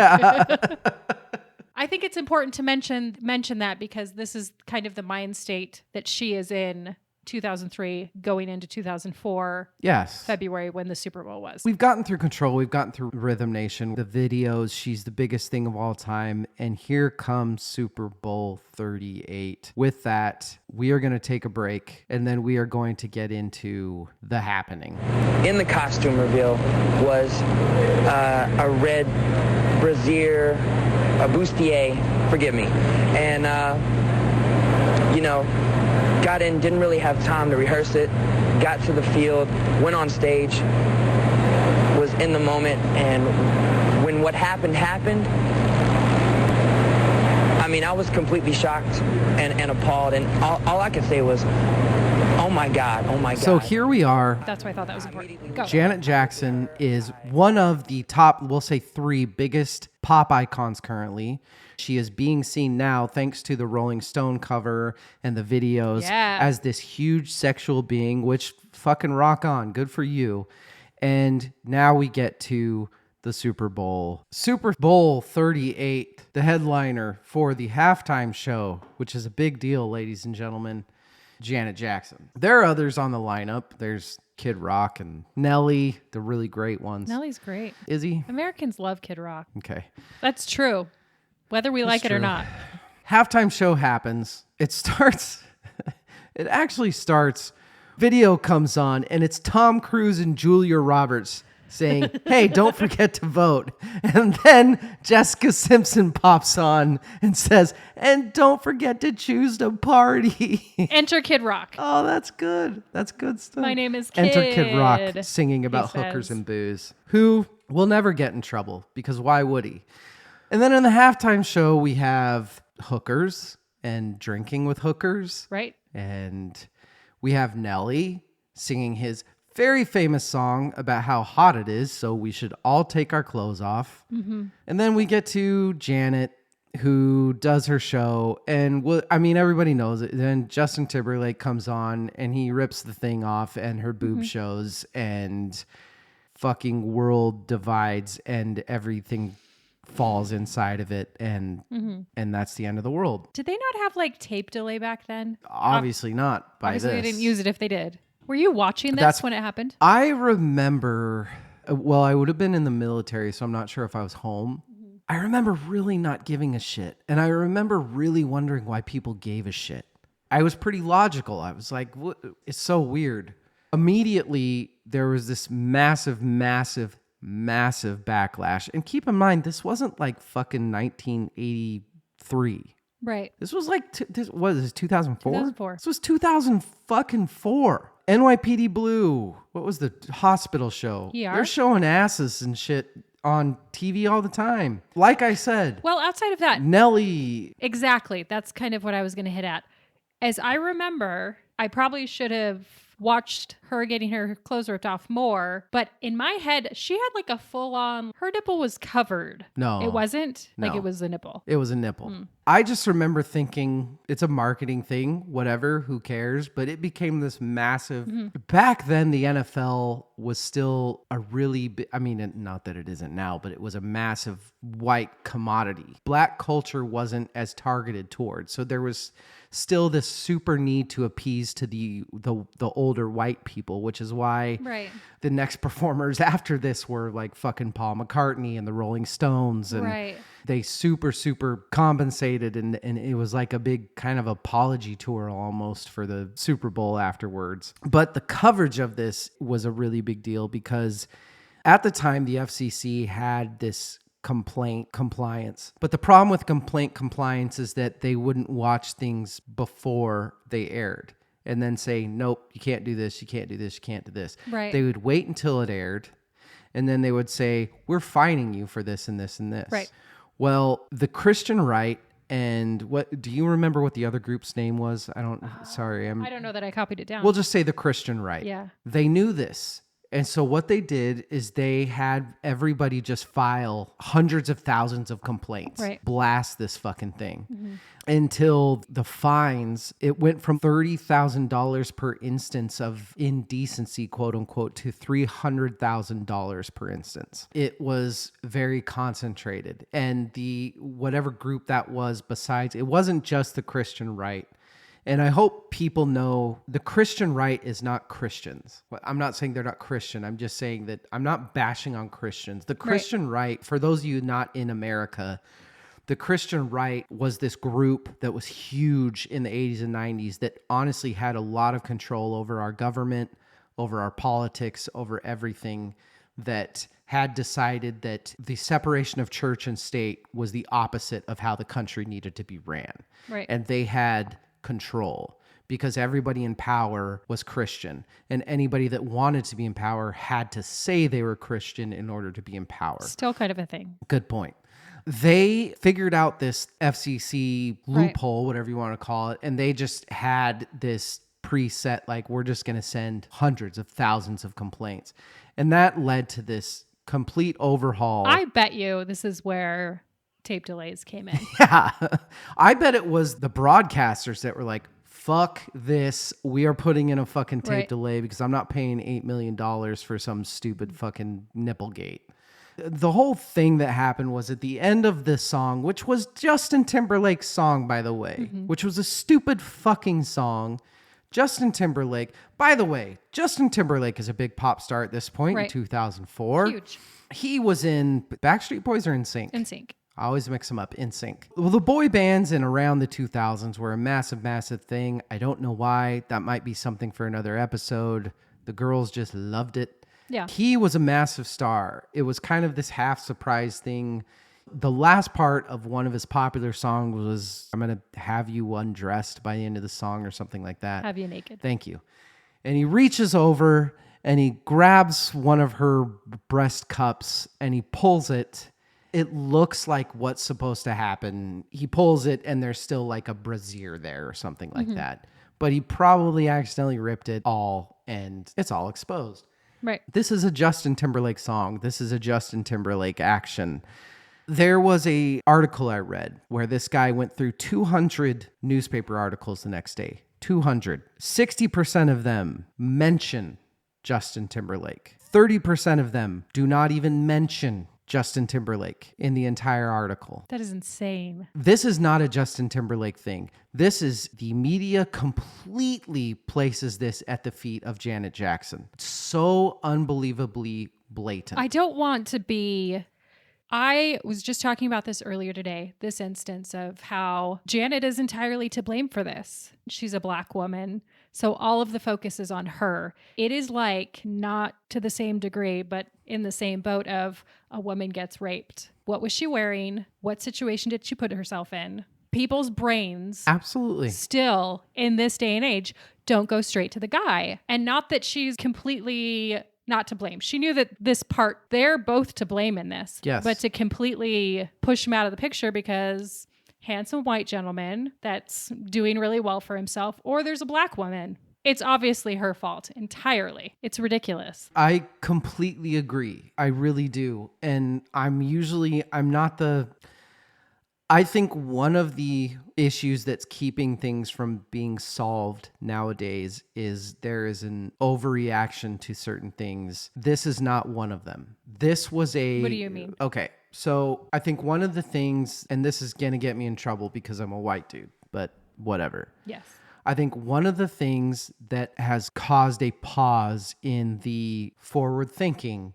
I think it's important to mention that because this is kind of the mind state that she is in 2003 going into 2004 February when the Super Bowl was. We've gotten through Control. We've gotten through Rhythm Nation. The videos, she's the biggest thing of all time. And here comes Super Bowl 38. With that, we are going to take a break and then we are going to get into the happening. In the costume reveal was a red brassiere, a bustier, forgive me. And, got in, didn't really have time to rehearse it, got to the field, went on stage, was in the moment, and when what happened, I I was completely shocked and appalled, and all I could say was, oh my God, oh my God. So here we are. That's why I thought that was important. Go. Janet Jackson is one of the top, we'll say 3 biggest pop icons currently. She is being seen now, thanks to the Rolling Stone cover and the videos, as this huge sexual being, which fucking rock on. Good for you. And now we get to the Super Bowl. Super Bowl 38, the headliner for the halftime show, which is a big deal, ladies and gentlemen. Janet Jackson. There are others on the lineup. There's Kid Rock and Nelly, the really great ones. Nelly's great. Is he? Americans love Kid Rock. Okay. That's true. Whether we like it or not. Halftime show happens. It starts. It actually starts. Video comes on, and it's Tom Cruise and Julia Roberts saying, hey, don't forget to vote. And then Jessica Simpson pops on and says, and don't forget to choose to party. Enter Kid Rock. Oh, that's good. That's good stuff. My name is Kid. Enter Kid Rock singing about hookers and booze, who will never get in trouble because why would he? And then in the halftime show, we have hookers and drinking with hookers. Right. And we have Nelly singing his very famous song about how hot it is, so we should all take our clothes off. Mm-hmm. And then we get to Janet, who does her show, and everybody knows it. Then Justin Timberlake comes on, and he rips the thing off, and her boob shows, and fucking world divides, and everything falls inside of it, and that's the end of the world. Did they not have like tape delay back then? Obviously not. Obviously they didn't use it if they did. Were you watching this when it happened? I remember, well, I would have been in the military, so I'm not sure if I was home. I remember really not giving a shit. And I remember really wondering why people gave a shit. I was pretty logical. I was like, what? It's so weird. Immediately, there was this massive backlash. And keep in mind, this wasn't like fucking 1983. Right. This was like, what is this, 2004? 2004. This was 2004. NYPD Blue. What was the hospital show? ER? They're showing asses and shit on TV all the time. Like I said. Well, outside of that. Nelly. Exactly. That's kind of what I was going to hit at. As I remember, I probably should have watched her getting her clothes ripped off more, but in my head, she had like a full-on, her nipple was covered. No. It wasn't? No. Like it was a nipple. It was a nipple. I just remember thinking, it's a marketing thing, whatever, who cares? But it became this massive, back then the NFL was still a really, not that it isn't now, but it was a massive white commodity. Black culture wasn't as targeted towards. So there was still this super need to appease to the older white people, which is why the next performers after this were like fucking Paul McCartney and the Rolling Stones, and they super compensated, and it was like a big kind of apology tour almost for the Super Bowl afterwards. But the coverage of this was a really big deal because at the time the FCC had this complaint compliance. But the problem with complaint compliance is that they wouldn't watch things before they aired and then say, nope, you can't do this, you can't do this, you can't do this. Right. They would wait until it aired, and then they would say, we're fining you for this and this and this. Right. Well, the Christian right, and what do you remember what the other group's name was? I don't know that I copied it down. We'll just say the Christian right. Yeah. They knew this. And so what they did is they had everybody just file hundreds of thousands of complaints, blast this fucking thing until the fines, it went from $30,000 per instance of indecency, quote unquote, to $300,000 per instance. It was very concentrated. And the whatever group that was besides, it wasn't just the Christian right. And I hope people know the Christian right is not Christians. I'm not saying they're not Christian. I'm just saying that I'm not bashing on Christians. The Christian right, for those of you not in America, the Christian right was this group that was huge in the 80s and 90s that honestly had a lot of control over our government, over our politics, over everything, that had decided that the separation of church and state was the opposite of how the country needed to be ran. Right. And they had control because everybody in power was Christian, and anybody that wanted to be in power had to say they were Christian in order to be in power. Still kind of a thing. Good point. They figured out this FCC loophole, whatever you want to call it, and they just had this preset, like, we're just going to send hundreds of thousands of complaints. And that led to this complete overhaul. I bet you this is where tape delays came in. Yeah. I bet it was the broadcasters that were like, fuck this. We are putting in a fucking tape delay because I'm not paying $8 million for some stupid fucking nipplegate. The whole thing that happened was at the end of this song, which was Justin Timberlake's song, by the way, which was a stupid fucking song. Justin Timberlake, by the way, Justin Timberlake is a big pop star at this point in 2004. Huge. He was in Backstreet Boys or NSYNC? NSYNC. I always mix them up. NSYNC. Well, the boy bands in around the 2000s were a massive, massive thing. I don't know why. That might be something for another episode. The girls just loved it. Yeah. He was a massive star. It was kind of this half surprise thing. The last part of one of his popular songs was, I'm going to have you undressed by the end of the song or something like that. Have you naked. Thank you. And he reaches over and he grabs one of her breast cups and he pulls it. It looks like what's supposed to happen. He pulls it and there's still like a brassiere there or something like that. But he probably accidentally ripped it all and it's all exposed. Right. This is a Justin Timberlake song. This is a Justin Timberlake action. There was a article I read where this guy went through 200 newspaper articles the next day. 200. 60% of them mention Justin Timberlake. 30% of them do not even mention Justin Timberlake in the entire article. That is insane. This is not a Justin Timberlake thing. This is the media completely places this at the feet of Janet Jackson. It's so unbelievably blatant. I don't want to be... I was just talking about this earlier today, this instance of how Janet is entirely to blame for this. She's a Black woman, so all of the focus is on her. It is like not to the same degree, but in the same boat of a woman gets raped. What was she wearing? What situation did she put herself in? People's brains Absolutely. still in this day and age don't go straight to the guy. And not that she's completely not to blame. She knew that this part, they're both to blame in this. Yes. But to completely push him out of the picture because handsome white gentleman that's doing really well for himself, or there's a Black woman. It's obviously her fault entirely. It's ridiculous. I completely agree. I really do. And I think one of the issues that's keeping things from being solved nowadays is there is an overreaction to certain things. This is not one of them. This was a... What do you mean? Okay. So I think one of the things, and this is going to get me in trouble because I'm a white dude, but whatever. Yes. I think one of the things that has caused a pause in the forward thinking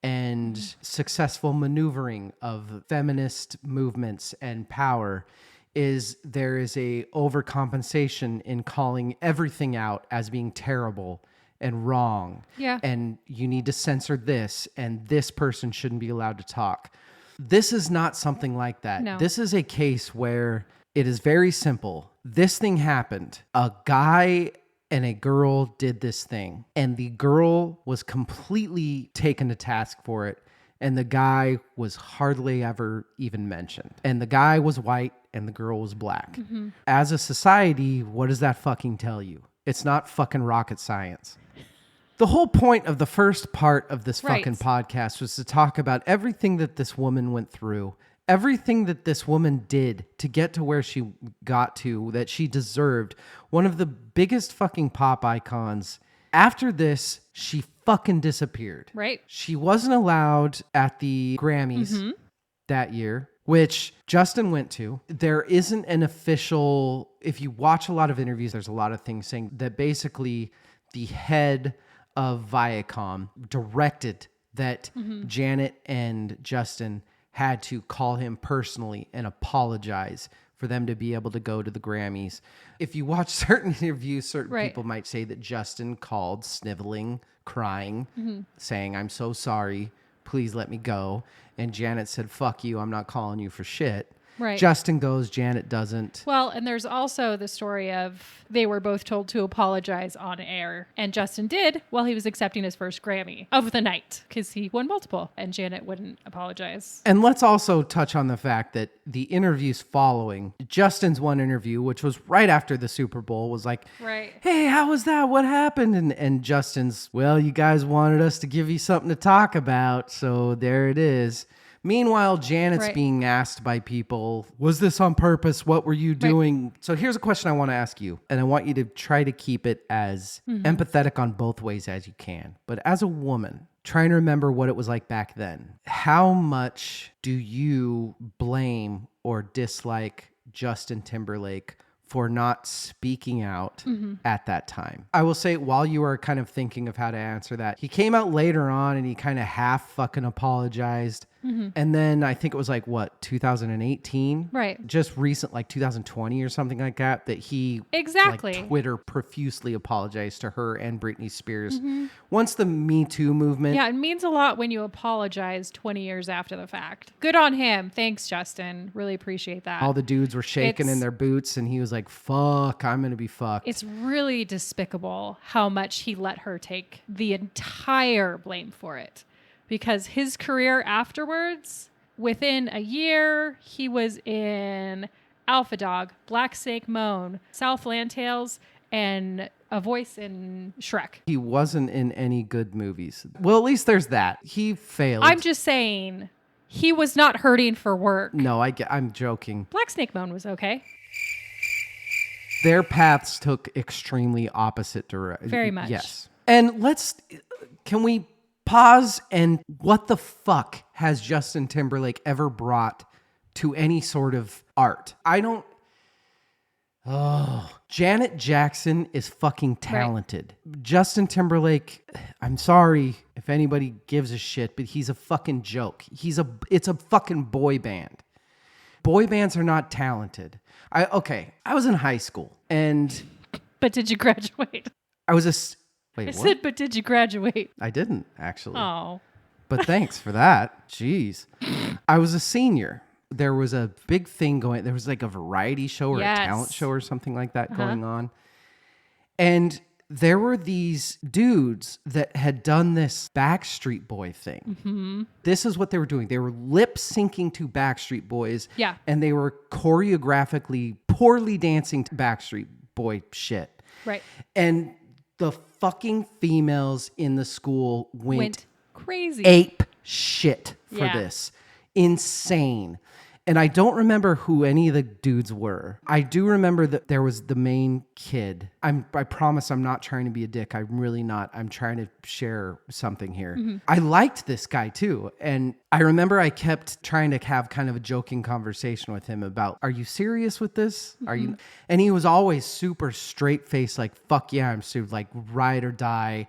and successful maneuvering of feminist movements and power is there is a overcompensation in calling everything out as being terrible and wrong. Yeah. And you need to censor this, and this person shouldn't be allowed to talk. This is not something like that. No. This is a case where it is very simple. This thing happened. A guy and a girl did this thing, and the girl was completely taken to task for it, and the guy was hardly ever even mentioned. And the guy was white and the girl was Black. Mm-hmm. As a society, what does that fucking tell you? It's not fucking rocket science. The whole point of the first part of this fucking podcast was to talk about everything that this woman went through, everything that this woman did to get to where she got to, that she deserved. One of the biggest fucking pop icons. After this, she fucking disappeared. Right. She wasn't allowed at the Grammys that year, which Justin went to. There isn't an official, if you watch a lot of interviews, there's a lot of things saying that basically the head of Viacom directed that Janet and Justin had to call him personally and apologize for them to be able to go to the Grammys. If you watch certain interviews, certain people might say that Justin called sniveling, crying, saying, "I'm so sorry, please let me go." And Janet said, "Fuck you, I'm not calling you for shit." Right. Justin goes, Janet doesn't. Well, and there's also the story of they were both told to apologize on air. And Justin did while he was accepting his first Grammy of the night because he won multiple and Janet wouldn't apologize. And let's also touch on the fact that the interviews following Justin's one interview, which was right after the Super Bowl, was like, Right. hey, how was that? What happened? And Justin's, well, you guys wanted us to give you something to talk about. So there it is. Meanwhile, Janet's Right. being asked by people, was this on purpose? What were you doing? So here's a question I want to ask you, and I want you to try to keep it as empathetic on both ways as you can. But as a woman, trying to remember what it was like back then, how much do you blame or dislike Justin Timberlake for not speaking out at that time? I will say, while you are kind of thinking of how to answer that, he came out later on and he kind of half fucking apologized. And then I think it was like, what, 2018? Right. Just recent, like 2020 or something like that, that he Exactly. like Twitter profusely apologized to her and Britney Spears. Once the Me Too movement, Yeah, it means a lot when you apologize 20 years after the fact. Good on him. Thanks, Justin. Really appreciate that. all the dudes were shaking in It's- their boots and he was like, fuck, I'm going to be fucked. It's really despicable how much he let her take the entire blame for it. Because his career afterwards, within a year, he was in Alpha Dog, Black Snake Moan, Southland Tales, and a voice in Shrek. He wasn't in any good movies. Well, at least there's that. He failed. I'm just saying, he was not hurting for work. No, I'm joking. Black Snake Moan was okay. Their paths took extremely opposite directions. Very much. Yes. And can we pause and what the fuck has Justin Timberlake ever brought to any sort of art? Janet Jackson is fucking talented. Justin Timberlake, I'm sorry if anybody gives a shit, but he's a fucking joke. It's a fucking boy band. Boy bands are not talented. I was in high school and But did you graduate? I was wait, I what? said, but did you graduate? I didn't actually. Oh. But thanks for that. Jeez. I was a senior. There was a big thing going. There was like a variety show or Yes. a talent show or something like that going on. And there were these dudes that had done this Backstreet Boy thing. This is what they were doing. They were lip syncing to Backstreet Boys. Yeah. And they were choreographically poorly dancing to Backstreet Boy shit. Right. And the fucking females in the school went crazy. ape shit for Yeah. this. Insane. And I don't remember who any of the dudes were. I do remember that there was the main kid. I promise I'm not trying to be a dick. I'm really not. I'm trying to share something here. I liked this guy too. And I remember I kept trying to have kind of a joking conversation with him about, are you serious with this? Are you? And he was always super straight faced, like, fuck yeah, I'm super, like, ride or die,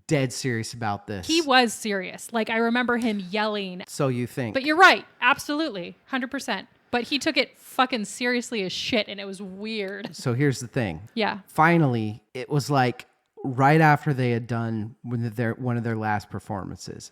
dead serious about this. He was serious. Like, I remember him yelling. So you think. But you're right. Absolutely. 100%. But he took it fucking seriously as shit, and it was weird. So here's the thing. Yeah. Finally, it was like right after they had done one of their last performances.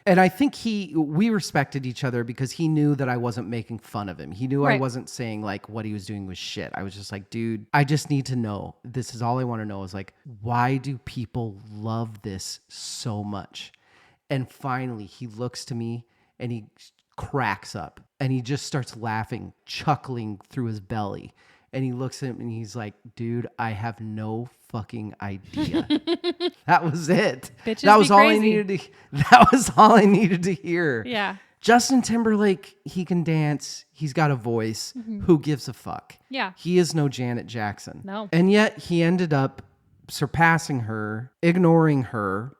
And I think we respected each other because he knew that I wasn't making fun of him. He knew I Right. wasn't saying like what he was doing was shit. I was just like, dude, I just need to know. This is all I want to know is like, why do people love this so much? And finally, he looks to me and he cracks up and he just starts laughing, chuckling through his belly. And he looks at him and he's like, dude, I have no fucking idea. That was it. Bitches That was be all crazy. I needed to that was all I needed to hear. Yeah. Justin Timberlake, he can dance. He's got a voice. Who gives a fuck? Yeah. He is no Janet Jackson. No. And yet he ended up surpassing her, ignoring her,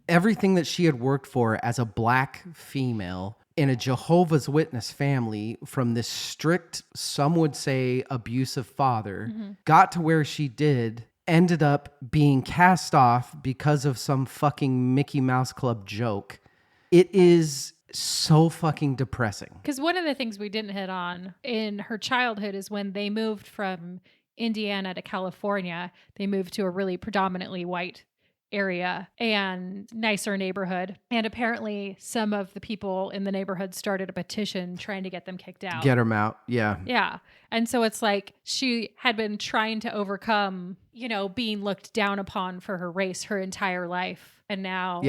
everything that she had worked for as a black female in a Jehovah's Witness family from this strict, some would say abusive father, got to where she did, ended up being cast off because of some fucking Mickey Mouse Club joke. It is so fucking depressing. Because one of the things we didn't hit on in her childhood is when they moved from Indiana to California, they moved to a really predominantly white area and nicer neighborhood. And apparently some of the people in the neighborhood started a petition trying to get them kicked out. Get them out. Yeah. Yeah. And so it's like she had been trying to overcome, being looked down upon for her race her entire life. And now,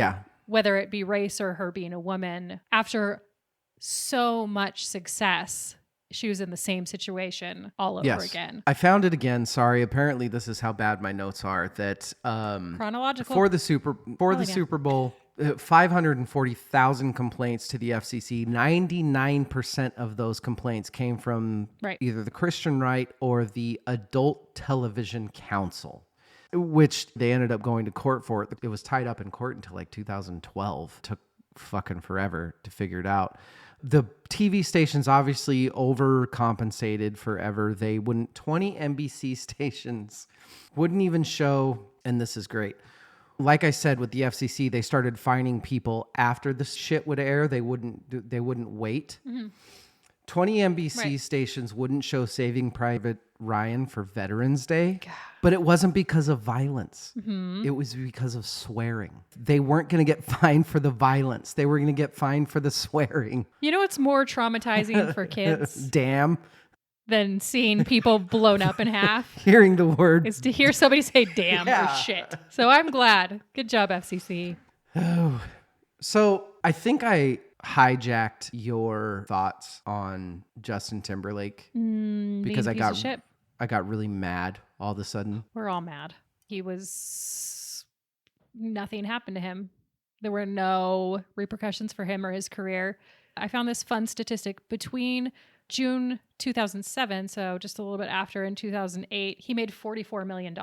whether it be race or her being a woman, after so much success, she was in the same situation all over again. I found it again. Sorry. Apparently this is how bad my notes are. That chronological for the Super Bowl, 540,000 complaints to the FCC. 99% of those complaints came from either the Christian right or the Adult Television Council, which they ended up going to court for it. It was tied up in court until like 2012. Took fucking forever to figure it out. The TV stations obviously overcompensated forever. 20 NBC stations wouldn't even show, and this is great. Like I said, with the FCC, they started fining people after the shit would air. They wouldn't wait. Mm-hmm. 20 NBC stations wouldn't show Saving Private Ryan for Veterans Day, but it wasn't because of violence. Mm-hmm. It was because of swearing. They weren't going to get fined for the violence. They were going to get fined for the swearing. You know what's more traumatizing for kids? Damn. Than seeing people blown up in half. Hearing the word. Is to hear somebody say damn or shit. So I'm glad. Good job, FCC. Oh. So I think I hijacked your thoughts on Justin Timberlake because I got really mad all of a sudden. We're all mad. Nothing happened to him. There were no repercussions for him or his career. I found this fun statistic. Between June 2007, so just a little bit after, in 2008, he made $44 million.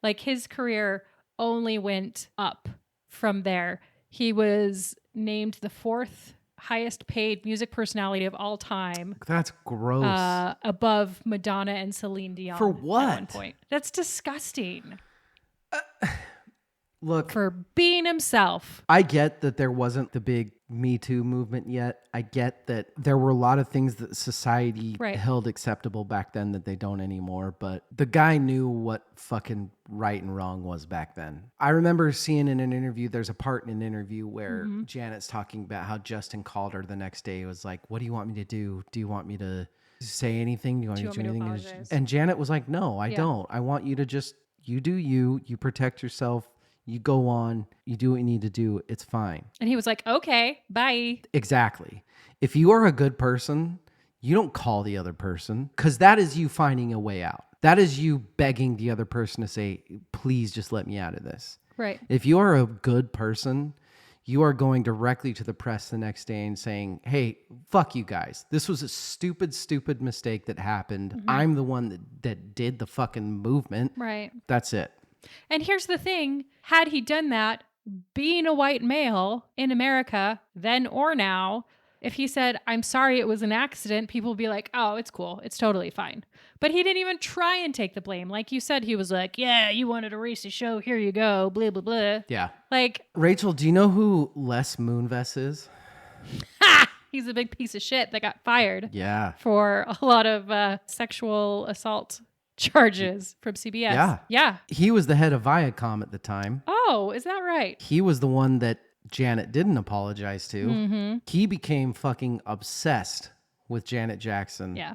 Like, his career only went up from there. He was named the 4th highest paid music personality of all time. That's gross. Above Madonna and Celine Dion. For what? At one point. That's disgusting. Look, for being himself. I get that there wasn't the big Me Too movement yet. I get that there were a lot of things that society held acceptable back then that they don't anymore. But the guy knew what fucking right and wrong was back then. I remember seeing in an interview, there's a part in an interview where Janet's talking about how Justin called her the next day. It was like, what do you want me to do? Do you want me to say anything? Do you want me to do anything? Apologize? And Janet was like, no, I don't. I want you to just, you do you protect yourself. You go on, you do what you need to do. It's fine. And he was like, okay, bye. Exactly. If you are a good person, you don't call the other person, because that is you finding a way out. That is you begging the other person to say, please just let me out of this. Right. If you are a good person, you are going directly to the press the next day and saying, hey, fuck you guys. This was a stupid, stupid mistake that happened. Mm-hmm. I'm the one that did the fucking movement. Right. That's it. And here's the thing. Had he done that, being a white male in America, then or now, if he said, I'm sorry, it was an accident, people would be like, oh, it's cool. It's totally fine. But he didn't even try and take the blame. Like you said, he was like, yeah, you wanted a racist show. Here you go. Blah, blah, blah. Yeah. Like, Rachel, do you know who Les Moonves is? Ha! He's a big piece of shit that got fired. Yeah. For a lot of sexual assault charges from CBS. Yeah. He was the head of Viacom at the time. Oh, is that right? He was the one that Janet didn't apologize to. Mm-hmm. He became fucking obsessed with Janet Jackson. Yeah.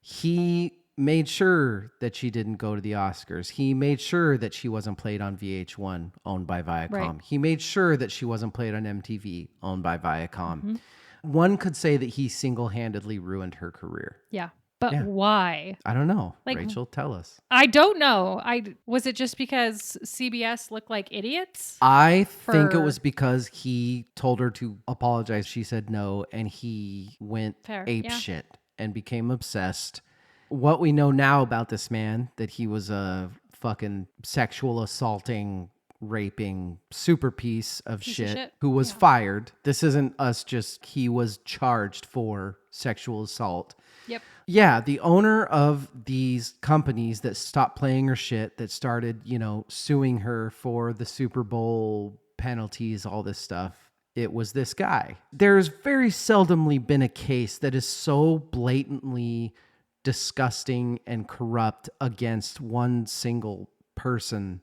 He made sure that she didn't go to the Oscars. He made sure that she wasn't played on VH1, owned by Viacom. Right. He made sure that she wasn't played on MTV, owned by Viacom. Mm-hmm. One could say that he single-handedly ruined her career. Yeah. But why? I don't know. Like, Rachel, tell us. I don't know. Was it just because CBS looked like idiots? I think it was because he told her to apologize. She said no, and he went ape shit and became obsessed. What we know now about this man, that he was a fucking sexual assaulting, raping super piece of shit who was fired. This isn't us just, he was charged for sexual assault. Yep. Yeah, the owner of these companies that stopped playing her shit, that started, suing her for the Super Bowl penalties, all this stuff, it was this guy. There's very seldomly been a case that is so blatantly disgusting and corrupt against one single person.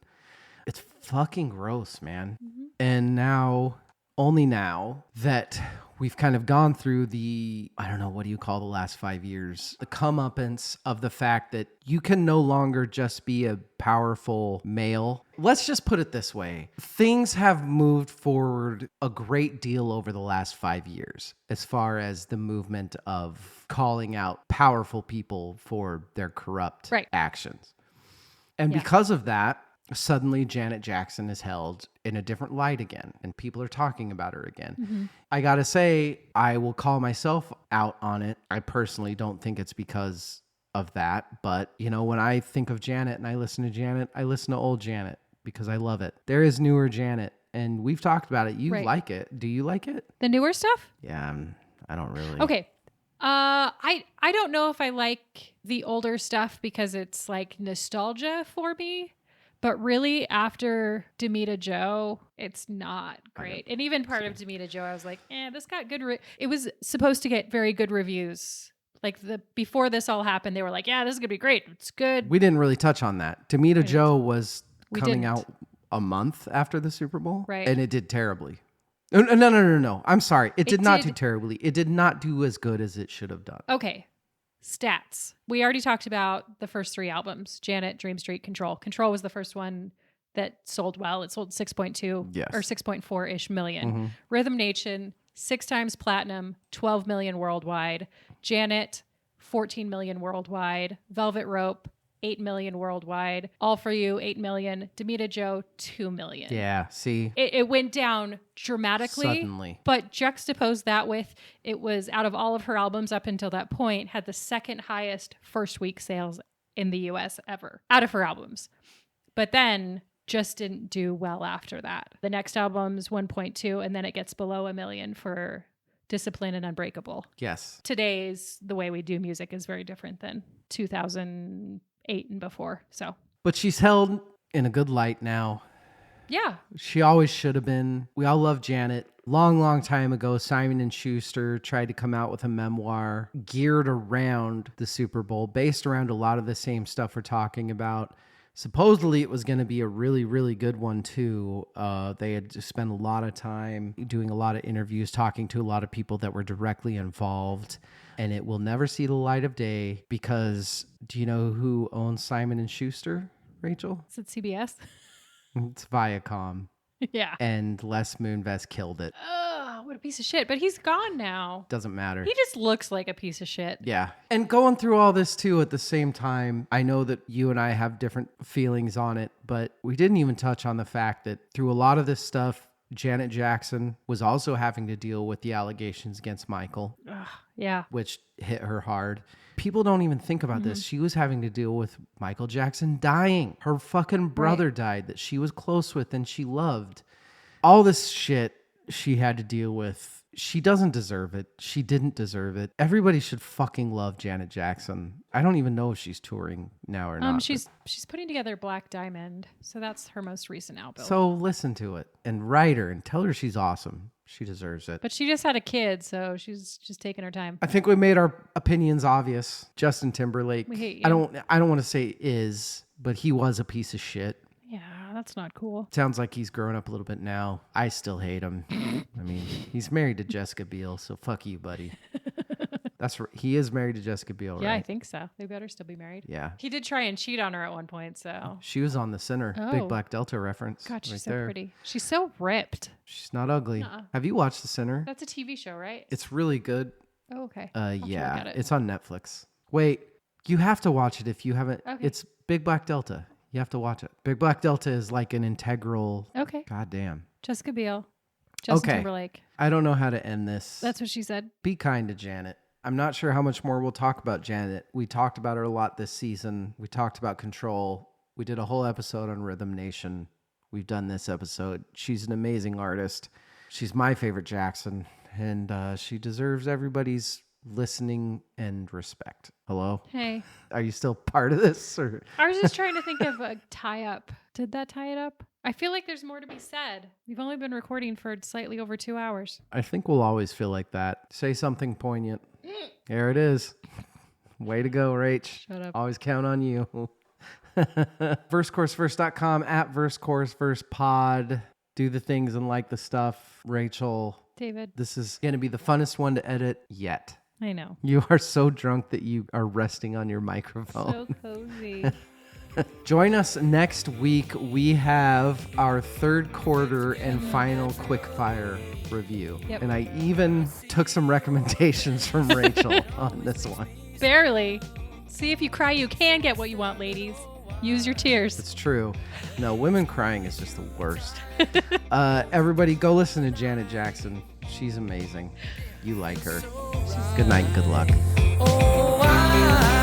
It's fucking gross, man. Mm-hmm. And now, only now that we've kind of gone through the, I don't know, what do you call the last 5 years? The comeuppance of the fact that you can no longer just be a powerful male. Let's just put it this way. Things have moved forward a great deal over the last 5 years as far as the movement of calling out powerful people for their corrupt Right. actions. And Yeah. because of that, suddenly Janet Jackson is held in a different light again, and people are talking about her again. Mm-hmm. I gotta say, I will call myself out on it. I personally don't think it's because of that, but you know, when I think of Janet and I listen to Janet, I listen to old Janet because I love it. There is newer Janet, and we've talked about it. You Right. like it. Do you like it? The newer stuff? Yeah, I don't really. Okay. I don't know if I like the older stuff because it's like nostalgia for me. But really, after Demita Joe, it's not great. And even part of Demita Joe, I was like, this got good. It was supposed to get very good reviews. Like before this all happened, they were like, yeah, this is going to be great. It's good. We didn't really touch on that. Demita Joe was We coming didn't. out a month after the Super Bowl. Right. And it did terribly. No. I'm sorry. It did not did- do terribly. It did not do as good as it should have done. Okay. Stats. We already talked about the first 3 albums, Janet, Dream Street, Control. Control was the first one that sold well. It sold 6.2 Yes. or 6.4-ish million. Mhm. Rhythm Nation, 6 times platinum, 12 million worldwide. Janet, 14 million worldwide. Velvet Rope, 8 million worldwide. All For You, 8 million. Demita Joe, 2 million. Yeah, see? It went down dramatically. Suddenly. But juxtapose that with, it was out of all of her albums up until that point, had the second highest first week sales in the US ever out of her albums. But then just didn't do well after that. The next album's 1.2, and then it gets below 1 million for Discipline and Unbreakable. Yes. Today's the way we do music is very different than 2008 and before. So, But she's held in a good light now. yeah. She always should have been. We all love Janet. Long time ago, Simon & Schuster tried to come out with a memoir geared around the Super Bowl, based around a lot of the same stuff we're talking about. Supposedly, it was going to be a really good one, too. They had just spent a lot of time doing a lot of interviews, talking to a lot of people that were directly involved. And it will never see the light of day because do you know who owns Simon & Schuster, Rachel? Is it CBS? It's Viacom. Yeah. And Les Moonves killed it. Oh, what a piece of shit. But he's gone now. Doesn't matter. He just looks like a piece of shit. Yeah. And going through all this too at the same time, I know that you and I have different feelings on it, but we didn't even touch on the fact that through a lot of this stuff, Janet Jackson was also having to deal with the allegations against Michael, Yeah. which hit her hard. People don't even think about this. She was having to deal with Michael Jackson dying. Her fucking brother died that she was close with and she loved. All this shit she had to deal with. She doesn't deserve it. She didn't deserve it. Everybody should fucking love Janet Jackson. I don't even know if she's touring now or not. She's putting together Black Diamond, so that's her most recent album. So listen to it and write her and tell her she's awesome. She deserves it. But she just had a kid, so she's just taking her time. I think we made our opinions obvious. Justin Timberlake. We hate you. I don't want to say is, but he was a piece of shit. Yeah, that's not cool. Sounds like he's growing up a little bit now. I still hate him. I mean, he's married to Jessica Biel, so fuck you, buddy. He is married to Jessica Biel, Yeah, I right? think so. They better still be married. Yeah. He did try and cheat on her at one point, so. She was on The Sinner. Oh. Big Black Delta reference. God, she's right so there. pretty. She's so ripped. She's not ugly. Nuh-uh. Have you watched The Sinner? That's a TV show, right? It's really good. Oh, okay. I'll have to look Yeah. at it. It's on Netflix. Wait, you have to watch it if you haven't. Okay. It's Big Black Delta. You have to watch it. Big Black Delta is like an integral. Okay. Goddamn. Jessica Biel. Justin Okay. Timberlake. I don't know how to end this. That's what she said. Be kind to Janet. I'm not sure how much more we'll talk about Janet. We talked about her a lot this season. We talked about Control. We did a whole episode on Rhythm Nation. We've done this episode. She's an amazing artist. She's my favorite Jackson, and she deserves everybody's listening and respect. Hello? Hey. Are you still part of this? Or I was just trying to think of a tie-up. Did that tie it up? I feel like there's more to be said. We've only been recording for slightly over 2 hours. I think we'll always feel like that. Say something poignant. There it is. Way to go, Rach. Shut up. Always count on you. VerseCourseVerse.com, at VerseCourseVersePod. Do the things and like the stuff. Rachel, David, this is going to be the funnest one to edit yet. I know. You are so drunk that you are resting on your microphone. So cozy. Join us next week. We have our third quarter and final quickfire review. Yep. And I even took some recommendations from Rachel on this one. Barely. See, if you cry, you can get what you want, ladies. Use your tears. It's true. No, women crying is just the worst. Everybody go listen to Janet Jackson. She's amazing. You like her. Good night and good luck. Oh, I